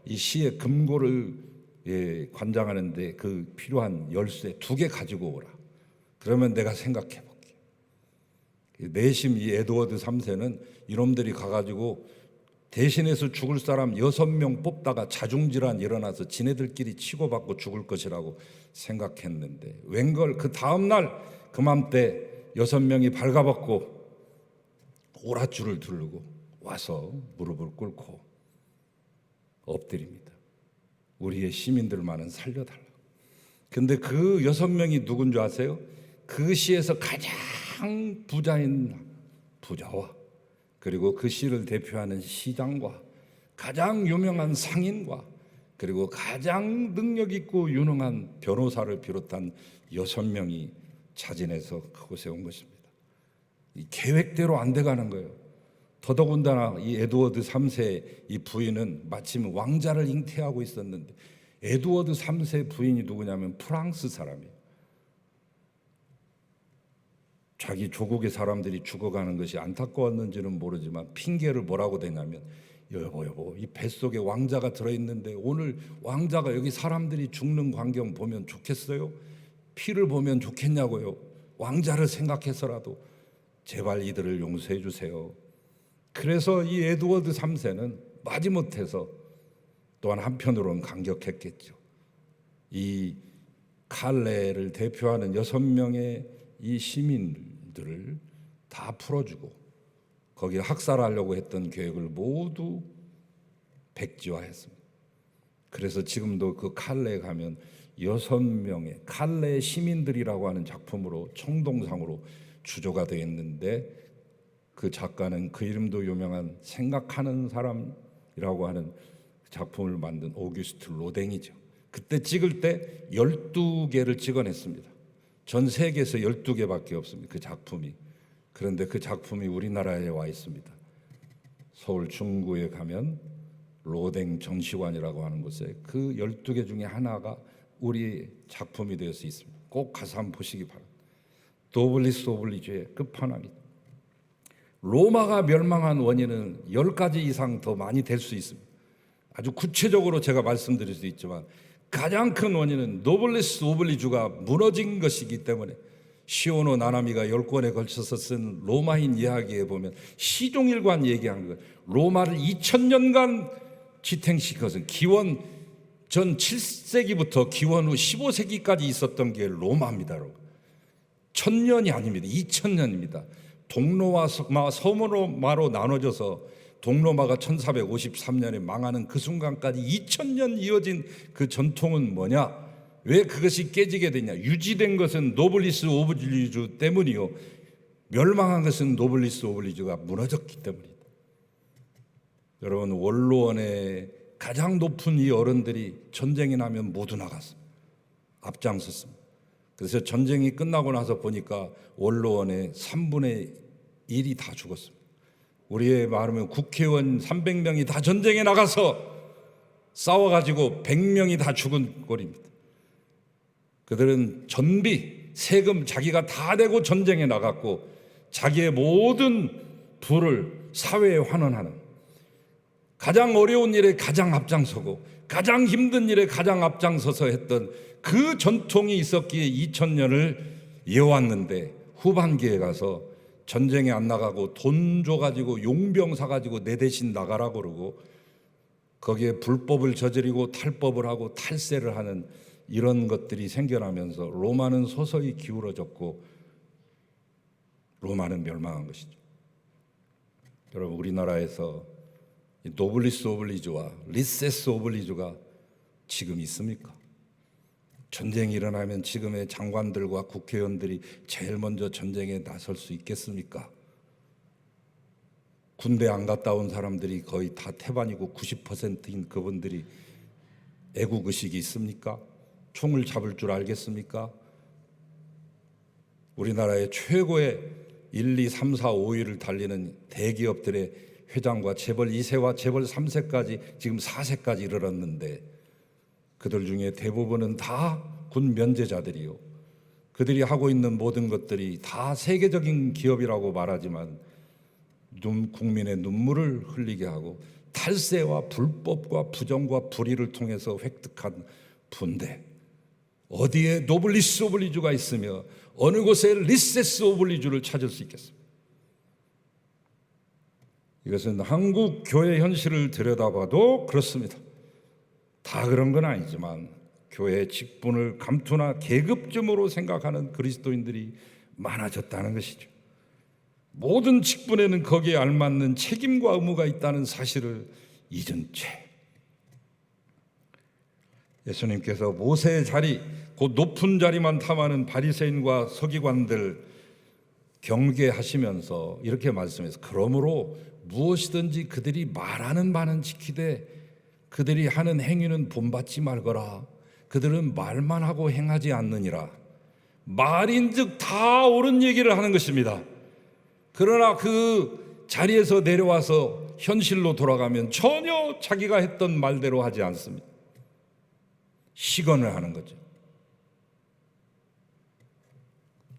이 시의 금고를 관장하는데 그 필요한 열쇠 2개 가지고 오라. 그러면 내가 생각해 볼게. 내심 이 에드워드 3세는 이놈들이 가가지고 대신해서 죽을 사람 6명 뽑다가 자중질환 일어나서 지네들끼리 치고받고 죽을 것이라고 생각했는데 웬걸 그 다음날 그맘때 6명이 발가벗고 오랏줄을 두르고 와서 무릎을 꿇고 엎드립니다. 우리의 시민들만은 살려달라. 근데 그 6명이 누군 줄 아세요? 그 시에서 가장 부자인 부자와 그리고 그 시를 대표하는 시장과 가장 유명한 상인과 그리고 가장 능력 있고 유능한 변호사를 비롯한 6명이 자진해서 그곳에 온 것입니다. 이 계획대로 안 돼가는 거예요. 더더군다나 이 에드워드 3세 이 부인은 마침 왕자를 잉태하고 있었는데 에드워드 3세 부인이 누구냐면 프랑스 사람이에요. 자기 조국의 사람들이 죽어가는 것이 안타까웠는지는 모르지만 핑계를 뭐라고 대냐면 여보 이 뱃속에 왕자가 들어있는데 오늘 왕자가 여기 사람들이 죽는 광경 보면 좋겠어요? 피를 보면 좋겠냐고요? 왕자를 생각해서라도 제발 이들을 용서해 주세요. 그래서 이 에드워드 3세는 마지못해서 또한 한편으로는 감격했겠죠. 이 칼레를 대표하는 6명의 이 시민들을 다 풀어주고 거기에 학살하려고 했던 계획을 모두 백지화했습니다. 그래서 지금도 그 칼레에 가면 6명의 칼레 시민들이라고 하는 작품으로 청동상으로 주조가 되어 있는데 그 작가는 그 이름도 유명한 생각하는 사람이라고 하는 작품을 만든 오규스트 로댕이죠. 그때 찍을 때 12개를 찍어냈습니다. 전 세계에서 12개밖에 없습니다. 그 작품이. 그런데 그 작품이 우리나라에 와 있습니다. 서울 중구에 가면 로댕 전시관이라고 하는 곳에 그 12개 중에 하나가 우리 작품이 되어 있습니다. 꼭 가서 한번 보시기 바랍니다. 노블리스 오블리주의 끝판왕이죠. 로마가 멸망한 원인은 10가지 이상 더 많이 될 수 있습니다. 아주 구체적으로 제가 말씀드릴 수 있지만 가장 큰 원인은 노블리스 오블리주가 무너진 것이기 때문에 시오노 나나미가 10권에 걸쳐서 쓴 로마인 이야기에 보면 시종일관 얘기한 거예요. 로마를 2000년간 지탱시켜서 기원 전 7세기부터 기원 후 15세기까지 있었던 게 로마입니다. 1000년이 아닙니다. 2000년입니다. 동로마 서로마로 나눠져서 동로마가 1453년에 망하는 그 순간까지 2000년 이어진 그 전통은 뭐냐? 왜 그것이 깨지게 되냐? 유지된 것은 노블리스 오블리주 때문이요, 멸망한 것은 노블리스 오블리주가 무너졌기 때문이다. 여러분, 원로원의 가장 높은 이 어른들이 전쟁이 나면 모두 나갔습니다. 앞장섰습니다. 그래서 전쟁이 끝나고 나서 보니까 원로원의 3분의 1이 다 죽었습니다. 우리의 말하면 국회의원 300명이 다 전쟁에 나가서 싸워가지고 100명이 다 죽은 꼴입니다. 그들은 전비, 세금 자기가 다 내고 전쟁에 나갔고 자기의 모든 부를 사회에 환원하는, 가장 어려운 일에 가장 앞장서고 가장 힘든 일에 가장 앞장서서 했던 그 전통이 있었기에 2000년을 이어왔는데, 후반기에 가서 전쟁에 안 나가고 돈 줘가지고 용병 사가지고 내 대신 나가라고 그러고 거기에 불법을 저지르고 탈법을 하고 탈세를 하는 이런 것들이 생겨나면서 로마는 서서히 기울어졌고 로마는 멸망한 것이죠. 여러분, 우리나라에서 이 노블리스 오블리주와 리세스 오블리주가 지금 있습니까? 전쟁이 일어나면 지금의 장관들과 국회의원들이 제일 먼저 전쟁에 나설 수 있겠습니까? 군대 안 갔다 온 사람들이 거의 다 태반이고 90%인 그분들이 애국의식이 있습니까? 총을 잡을 줄 알겠습니까? 우리나라의 최고의 1, 2, 3, 4, 5위를 달리는 대기업들의 회장과 재벌 2세와 재벌 3세까지 지금 4세까지 이르렀는데 그들 중에 대부분은 다 군 면제자들이요, 그들이 하고 있는 모든 것들이 다 세계적인 기업이라고 말하지만 국민의 눈물을 흘리게 하고 탈세와 불법과 부정과 불의를 통해서 획득한 분데, 어디에 노블리스 오블리주가 있으며 어느 곳에 리세스 오블리주를 찾을 수 있겠습니까? 이것은 한국 교회 현실을 들여다봐도 그렇습니다. 다 그런 건 아니지만 교회의 직분을 감투나 계급쯤으로 생각하는 그리스도인들이 많아졌다는 것이죠. 모든 직분에는 거기에 알맞는 책임과 의무가 있다는 사실을 잊은 채 예수님께서 모세의 자리, 곧 높은 자리만 탐하는 바리새인과 서기관들 경계하시면서 이렇게 말씀해서, 그러므로 무엇이든지 그들이 말하는 바는 지키되 그들이 하는 행위는 본받지 말거라. 그들은 말만 하고 행하지 않느니라. 말인즉 다 옳은 얘기를 하는 것입니다. 그러나 그 자리에서 내려와서 현실로 돌아가면 전혀 자기가 했던 말대로 하지 않습니다. 시건을 하는 거죠.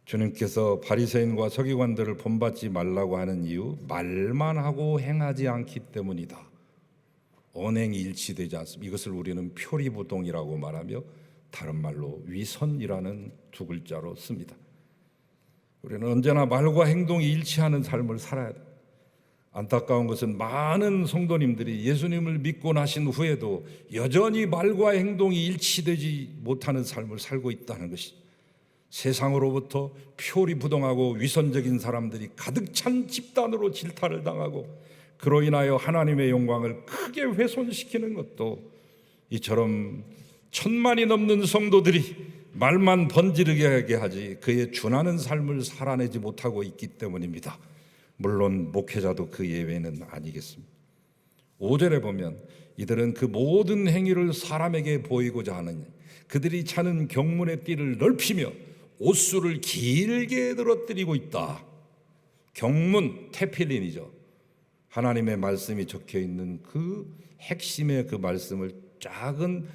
주님께서 바리새인과 서기관들을 본받지 말라고 하는 이유, 말만 하고 행하지 않기 때문이다. 언행이 일치되지 않습니다. 이것을 우리는 표리부동이라고 말하며 다른 말로 위선이라는 두 글자로 씁니다. 우리는 언제나 말과 행동이 일치하는 삶을 살아야 돼요. 안타까운 것은 많은 성도님들이 예수님을 믿고 나신 후에도 여전히 말과 행동이 일치되지 못하는 삶을 살고 있다는 것이, 세상으로부터 표리부동하고 위선적인 사람들이 가득 찬 집단으로 질타를 당하고 그로 인하여 하나님의 영광을 크게 훼손시키는 것도 이처럼 1000만이 넘는 성도들이 말만 번지르게 하지 그에 준하는 삶을 살아내지 못하고 있기 때문입니다. 물론 목회자도 그 예외는 아니겠습니다. 5절에 보면 이들은 그 모든 행위를 사람에게 보이고자 하는, 그들이 차는 경문의 띠를 넓히며 옷수를 길게 늘어뜨리고 있다. 경문, 테필린이죠. 하나님의 말씀이 적혀 있는 그 핵심의 그 말씀을 작은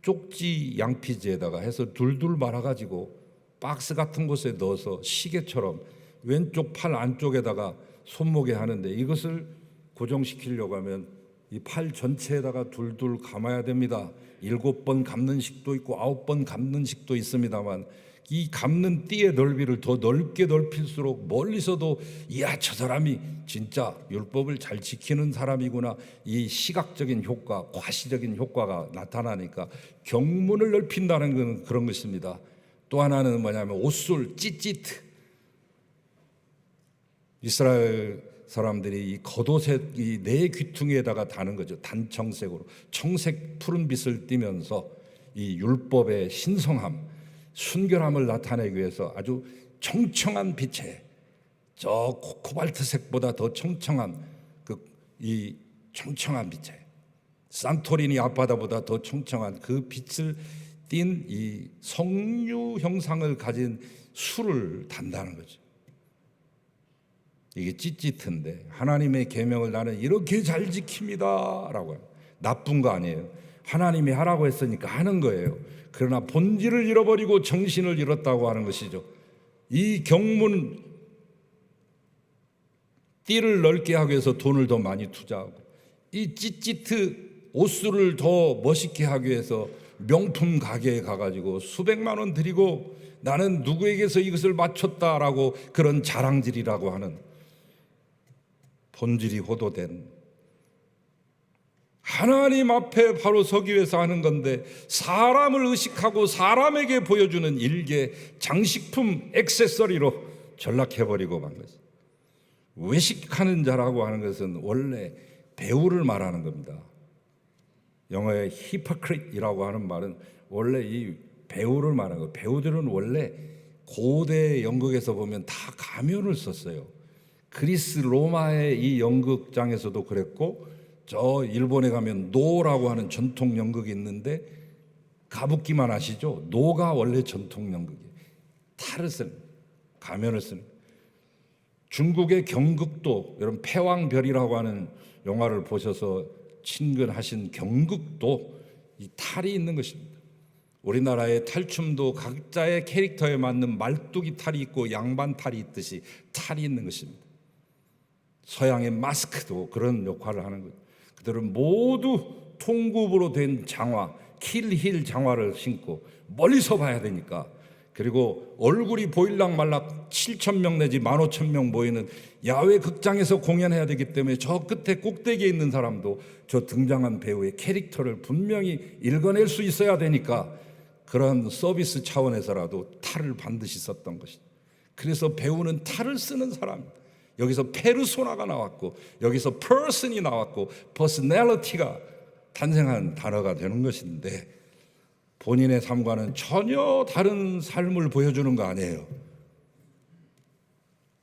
쪽지 양피지에다가 해서 둘둘 말아가지고 박스 같은 곳에 넣어서 시계처럼 왼쪽 팔 안쪽에다가 손목에 하는데, 이것을 고정시키려고 하면 이 팔 전체에다가 둘둘 감아야 됩니다. 7번 감는 식도 있고 9번 감는 식도 있습니다만 이 감는 띠의 넓이를 더 넓게 넓힐수록 멀리서도 이야, 저 사람이 진짜 율법을 잘 지키는 사람이구나, 이 시각적인 효과, 과시적인 효과가 나타나니까 경문을 넓힌다는 건 그런 것입니다. 또 하나는 뭐냐면 옷술, 찌찌트. 이스라엘 사람들이 이 겉옷에 이 네 귀퉁이에다가 다는 거죠. 단청색으로 청색 푸른 빛을 띠면서 이 율법의 신성함, 순결함을 나타내기 위해서 아주 청청한 빛에, 저 코발트색보다 더 청청한 이 청청한 빛에, 산토리니 앞바다보다 더 청청한 그 빛을 띤 이 석류 형상을 가진 술을 단다는 거죠. 이게 찌찌트인데 하나님의 계명을 나는 이렇게 잘 지킵니다 라고 해요. 나쁜 거 아니에요. 하나님이 하라고 했으니까 하는 거예요. 그러나 본질을 잃어버리고 정신을 잃었다고 하는 것이죠. 이 경문 띠를 넓게 하기 위해서 돈을 더 많이 투자하고, 이 찌찌트 옷수를 더 멋있게 하기 위해서 명품 가게에 가가지고 수백만 원 들이고 나는 누구에게서 이것을 맞췄다라고 그런 자랑질이라고 하는, 본질이 호도된 하나님 앞에 바로 서기 위해서 하는 건데, 사람을 의식하고 사람에게 보여주는 일개 장식품 액세서리로 전락해버리고 만 거죠. 외식하는 자라고 하는 것은 원래 배우를 말하는 겁니다. 영어의 hypocrite이라고 하는 말은 원래 이 배우를 말하는 거예요. 배우들은 원래 고대 연극에서 보면 다 가면을 썼어요. 그리스 로마의 이 연극장에서도 그랬고, 저 일본에 가면 노라고 하는 전통 연극이 있는데, 가부키만 아시죠? 노가 원래 전통 연극이에요. 탈을 쓰는, 가면을 쓰는. 중국의 경극도, 여러분 패왕별이라고 하는 영화를 보셔서 친근하신 경극도 이 탈이 있는 것입니다. 우리나라의 탈춤도 각자의 캐릭터에 맞는 말뚝이 탈이 있고 양반 탈이 있듯이 탈이 있는 것입니다. 서양의 마스크도 그런 역할을 하는 거예요. 그들은 모두 통굽으로 된 장화, 킬힐 장화를 신고 멀리서 봐야 되니까, 그리고 얼굴이 보일락 말락 7,000명 내지 15,000명 모이는 야외 극장에서 공연해야 되기 때문에 저 끝에 꼭대기에 있는 사람도 저 등장한 배우의 캐릭터를 분명히 읽어낼 수 있어야 되니까, 그런 서비스 차원에서라도 탈을 반드시 썼던 것이죠. 그래서 배우는 탈을 쓰는 사람, 여기서 페르소나가 나왔고 여기서 person이 나왔고 personality가 탄생한 단어가 되는 것인데, 본인의 삶과는 전혀 다른 삶을 보여주는 거 아니에요.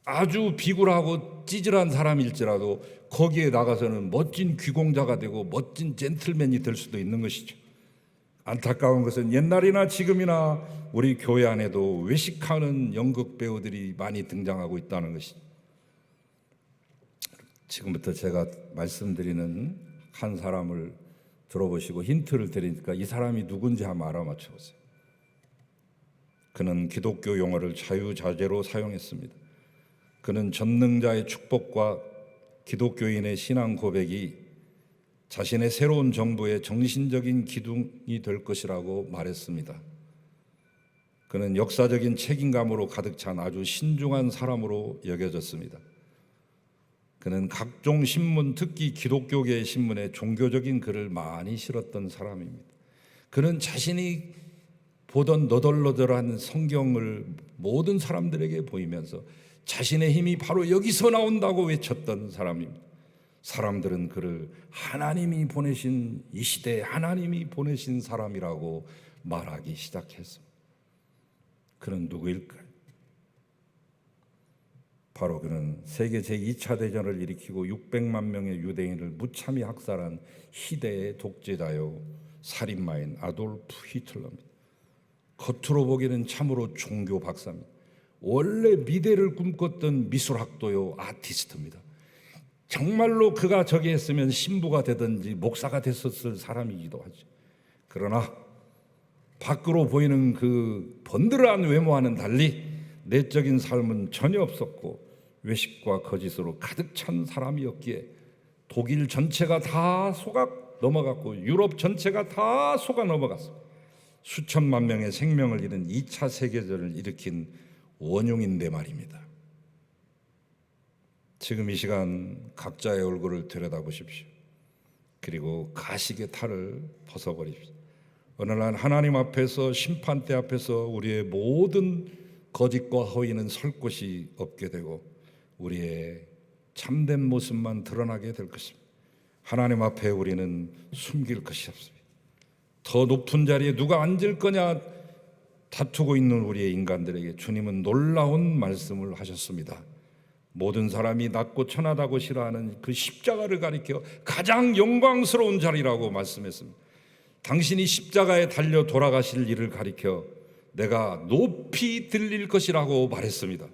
아주 비굴하고 찌질한 사람일지라도 거기에 나가서는 멋진 귀공자가 되고 멋진 젠틀맨이 될 수도 있는 것이죠. 안타까운 것은 옛날이나 지금이나 우리 교회 안에도 외식하는 연극 배우들이 많이 등장하고 있다는 것이죠. 지금부터 제가 말씀드리는 한 사람을 들어보시고 힌트를 드리니까 이 사람이 누군지 한번 알아맞혀 보세요. 그는 기독교 용어를 자유자재로 사용했습니다. 그는 전능자의 축복과 기독교인의 신앙 고백이 자신의 새로운 정부의 정신적인 기둥이 될 것이라고 말했습니다. 그는 역사적인 책임감으로 가득 찬 아주 신중한 사람으로 여겨졌습니다. 그는 각종 신문, 특히 기독교계의 신문에 종교적인 글을 많이 실었던 사람입니다. 그는 자신이 보던 너덜너덜한 성경을 모든 사람들에게 보이면서 자신의 힘이 바로 여기서 나온다고 외쳤던 사람입니다. 사람들은 그를 하나님이 보내신, 이 시대에 하나님이 보내신 사람이라고 말하기 시작했습니다. 그는 누구일까요? 바로 그는 세계 제2차 대전을 일으키고 600만 명의 유대인을 무참히 학살한 희대의 독재자요 살인마인 아돌프 히틀러입니다. 겉으로 보기에는 참으로 종교 박사입니다. 원래 미대를 꿈꿨던 미술학도요 아티스트입니다. 정말로 그가 저기 했으면 신부가 되든지 목사가 됐었을 사람이기도 하죠. 그러나 밖으로 보이는 그 번들어한 외모와는 달리 내적인 삶은 전혀 없었고 외식과 거짓으로 가득 찬 사람이었기에 독일 전체가 다 속아 넘어갔고 유럽 전체가 다 속아 넘어갔습니다. 수천만 명의 생명을 잃은 2차 세계대전을 일으킨 원흉인데 말입니다. 지금 이 시간 각자의 얼굴을 들여다보십시오. 그리고 가식의 탈을 벗어버립시다. 어느 날 하나님 앞에서, 심판대 앞에서 우리의 모든 거짓과 허위는 설 곳이 없게 되고 우리의 참된 모습만 드러나게 될 것입니다. 하나님 앞에 우리는 숨길 것이 없습니다. 더 높은 자리에 누가 앉을 거냐 다투고 있는 우리의 인간들에게 주님은 놀라운 말씀을 하셨습니다. 모든 사람이 낮고 천하다고 싫어하는 그 십자가를 가리켜 가장 영광스러운 자리라고 말씀했습니다. 당신이 십자가에 달려 돌아가실 일을 가리켜 내가 높이 들릴 것이라고 말했습니다.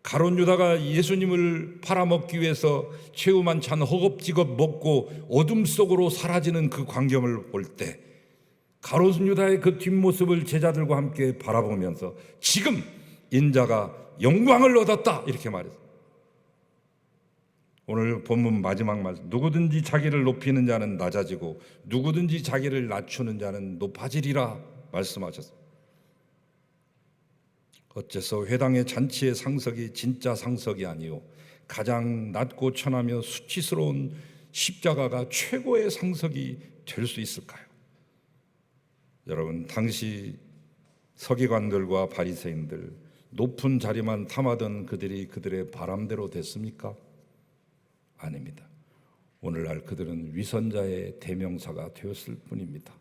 가룟 유다가 예수님을 팔아먹기 위해서 최후 만찬 허겁지겁 먹고 어둠 속으로 사라지는 그 광경을 볼 때 가룟 유다의 그 뒷모습을 제자들과 함께 바라보면서 지금 인자가 영광을 얻었다 이렇게 말했어요. 오늘 본문 마지막 말씀, 누구든지 자기를 높이는 자는 낮아지고 누구든지 자기를 낮추는 자는 높아지리라 말씀하셨습니다. 어째서 회당의 잔치의 상석이 진짜 상석이 아니요 가장 낮고 천하며 수치스러운 십자가가 최고의 상석이 될 수 있을까요? 여러분, 당시 서기관들과 바리새인들 높은 자리만 탐하던 그들이 그들의 바람대로 됐습니까? 아닙니다. 오늘날 그들은 위선자의 대명사가 되었을 뿐입니다.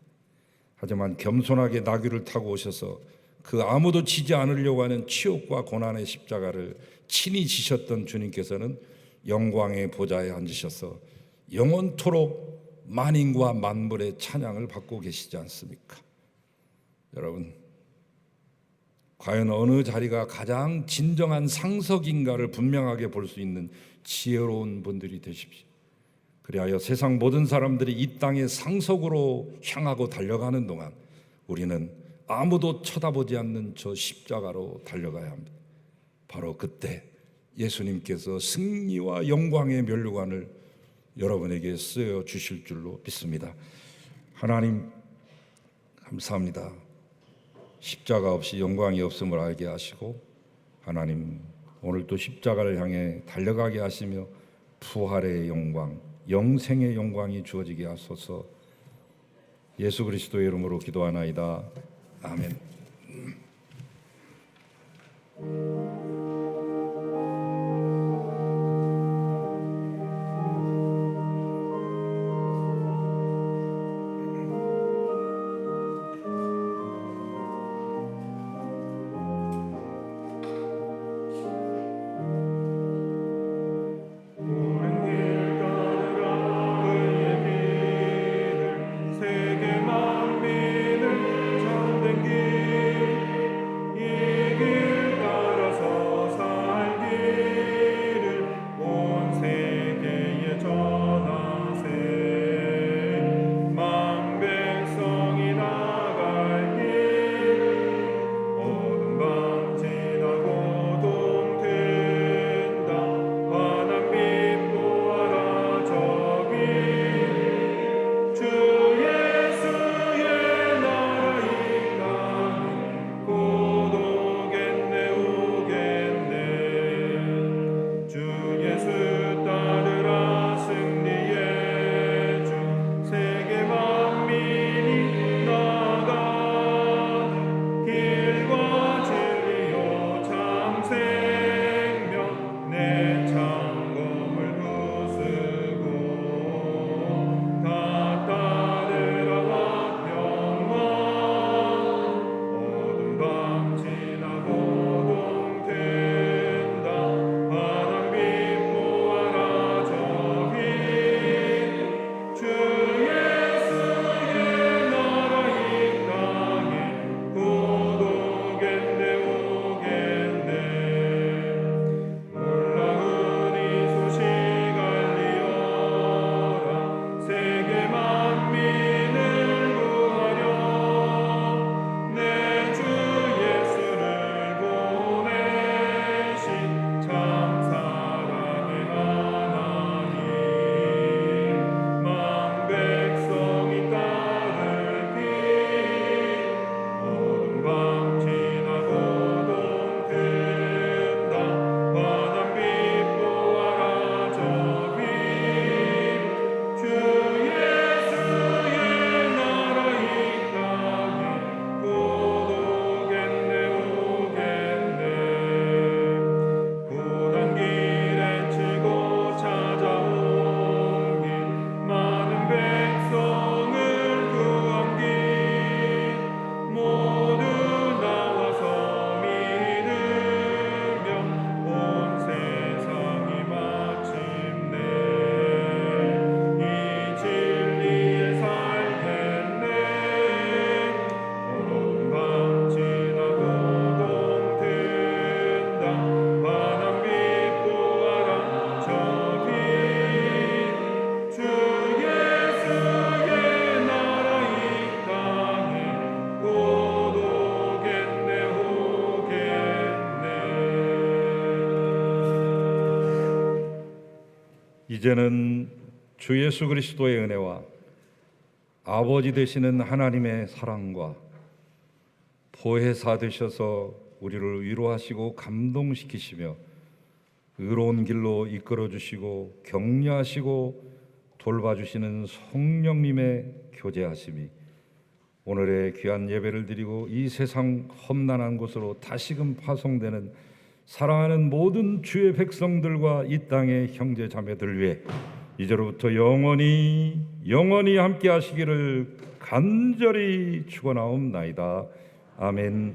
하지만 겸손하게 나귀를 타고 오셔서 그 아무도 지지 않으려고 하는 치욕과 고난의 십자가를 친히 지셨던 주님께서는 영광의 보좌에 앉으셔서 영원토록 만인과 만물의 찬양을 받고 계시지 않습니까? 여러분, 과연 어느 자리가 가장 진정한 상석인가를 분명하게 볼 수 있는 지혜로운 분들이 되십시오. 그리하여 세상 모든 사람들이 이 땅의 상석으로 향하고 달려가는 동안 우리는 아무도 쳐다보지 않는 저 십자가로 달려가야 합니다. 바로 그때 예수님께서 승리와 영광의 면류관을 여러분에게 쓰여 주실 줄로 믿습니다. 하나님 감사합니다. 십자가 없이 영광이 없음을 알게 하시고 하나님 오늘 또 십자가를 향해 달려가게 하시며 부활의 영광, 영생의 영광이 주어지게 하소서. 예수 그리스도의 이름으로 기도하나이다. 아멘.
세계 만민을 잠든 길, 이 길 따라서
이제는 주 예수 그리스도의 은혜와 아버지 되시는 하나님의 사랑과 보혜사 되셔서 우리를 위로하시고 감동시키시며 의로운 길로 이끌어 주시고 격려하시고 돌봐주시는 성령님의 교제하심이 오늘의 귀한 예배를 드리고 이 세상 험난한 곳으로 다시금 파송되는 사랑하는 모든 주의 백성들과 이 땅의 형제 자매들 위해 이제로부터 영원히 함께 하시기를 간절히 축원하옵나이다. 아멘.